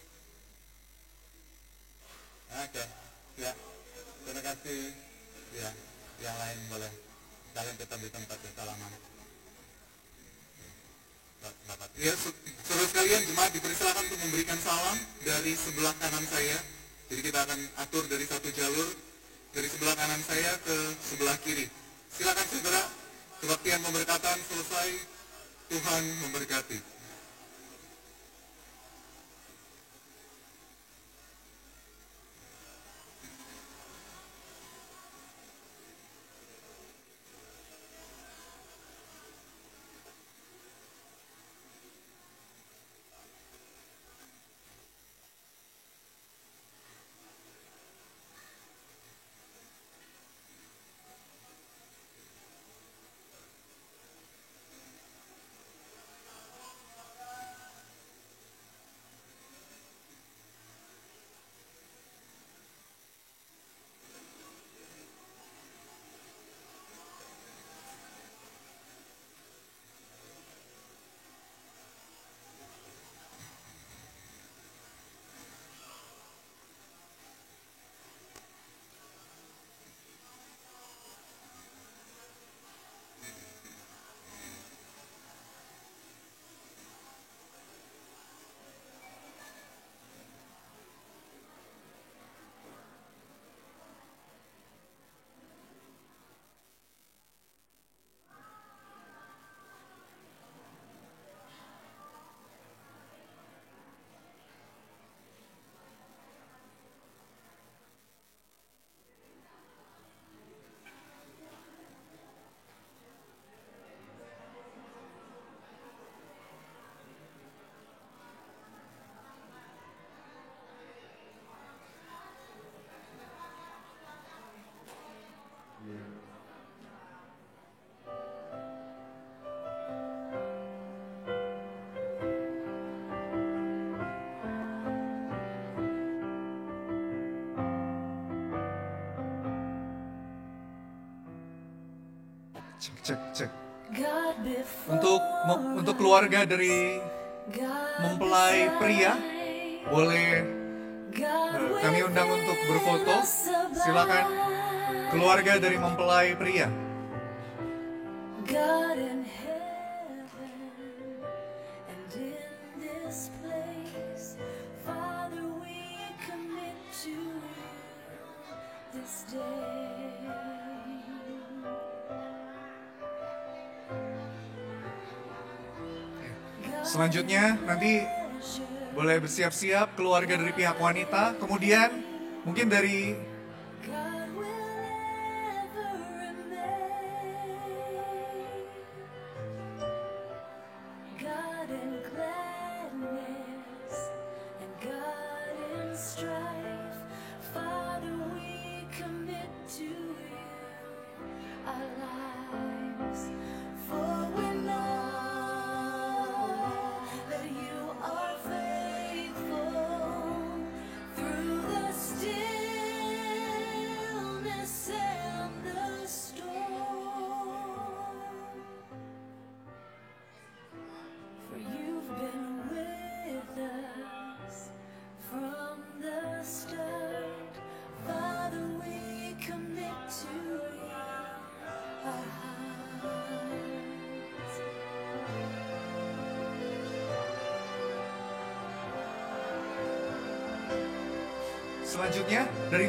Oke. Ya. Terima kasih. Ya. Yang lain boleh. Kalian tetap di tempat ya, salaman. Ya, saudara sekalian, jemaat dipersilakan untuk memberikan salam dari sebelah kanan saya. Jadi kita akan atur dari satu jalur dari sebelah kanan saya ke sebelah kiri. Silakan saudara, kebaktian pemberkatan selesai. Tuhan memberkati. Cek, cek, cek. God before, Untuk keluarga dari God mempelai pria, boleh kami undang untuk berfoto. Silakan keluarga dari mempelai pria. God in heaven and in this place, Father, we commit to you this day. Selanjutnya nanti boleh bersiap-siap keluarga dari pihak wanita, kemudian mungkin dari God will ever remain. God in gladness and God in strife, Father, we commit to you our lives, for we know that you are faithful through the stillness and the storm. For you've been with us from the start. Father, we commit to you our hearts. selanjutnya dari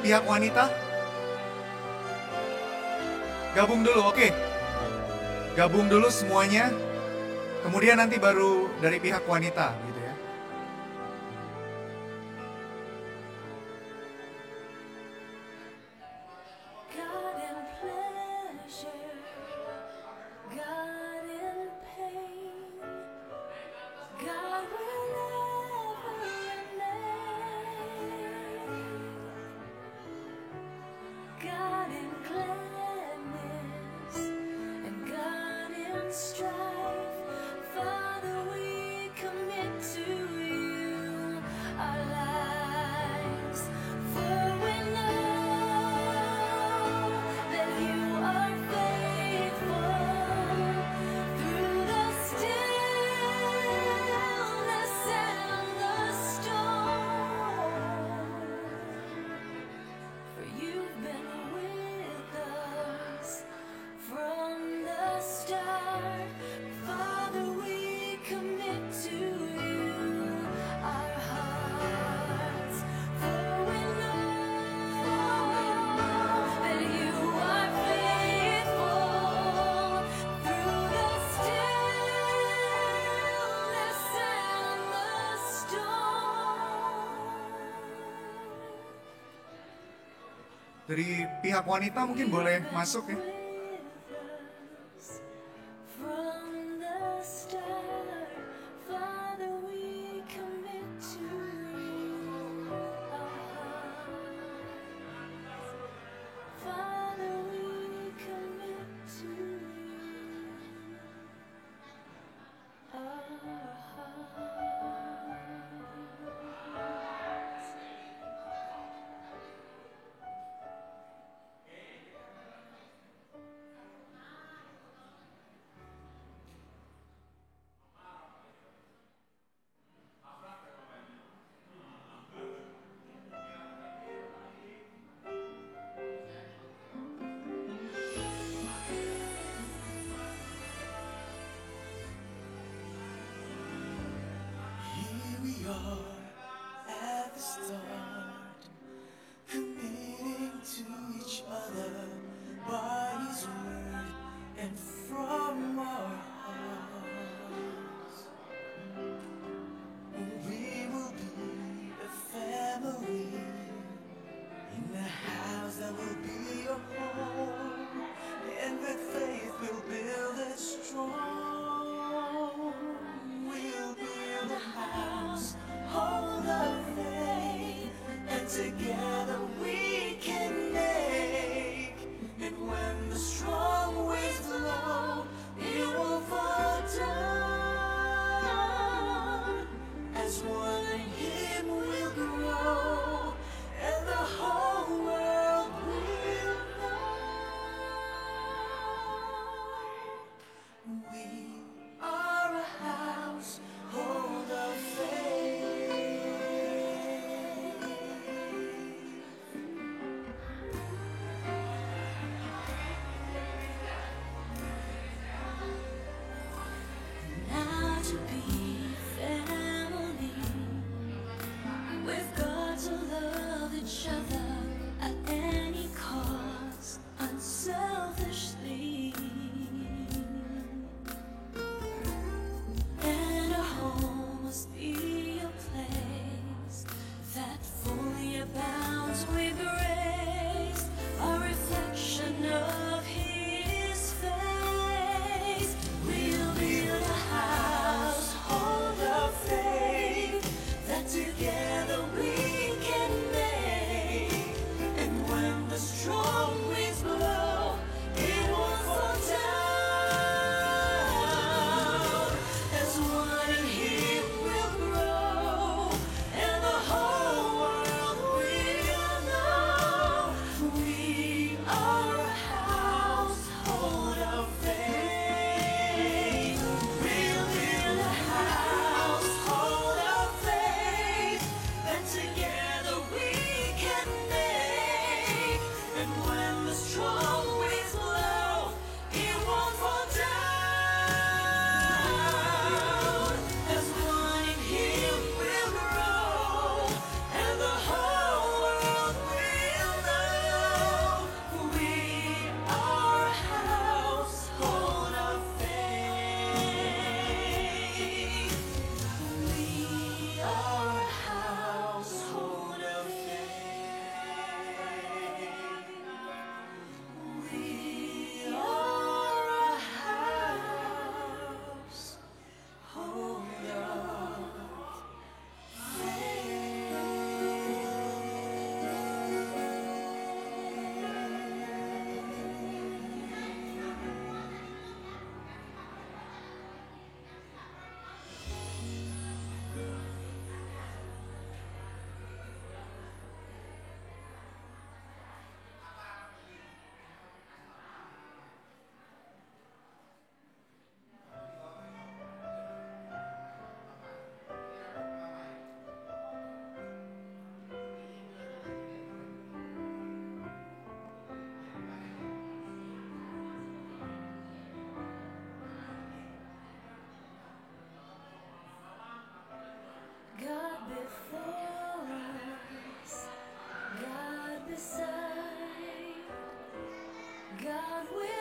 pihak wanita. Gabung dulu, oke. Gabung dulu semuanya. Kemudian nanti baru dari pihak wanita gitu ya. God in pleasure, God in pain, God will ever remain. God in gladness and God in strife, Father, we commit to you our lives, for we know that you are faithful through the stillness and the storm. For you've been with us from the start. Father, we commit to you our hearts, for we know that you are faithful through the stillness and the storm. Dari pihak wanita mungkin boleh masuk ya. From the start, Father, we commit to you our hearts. Father, we commit to you our hearts. God will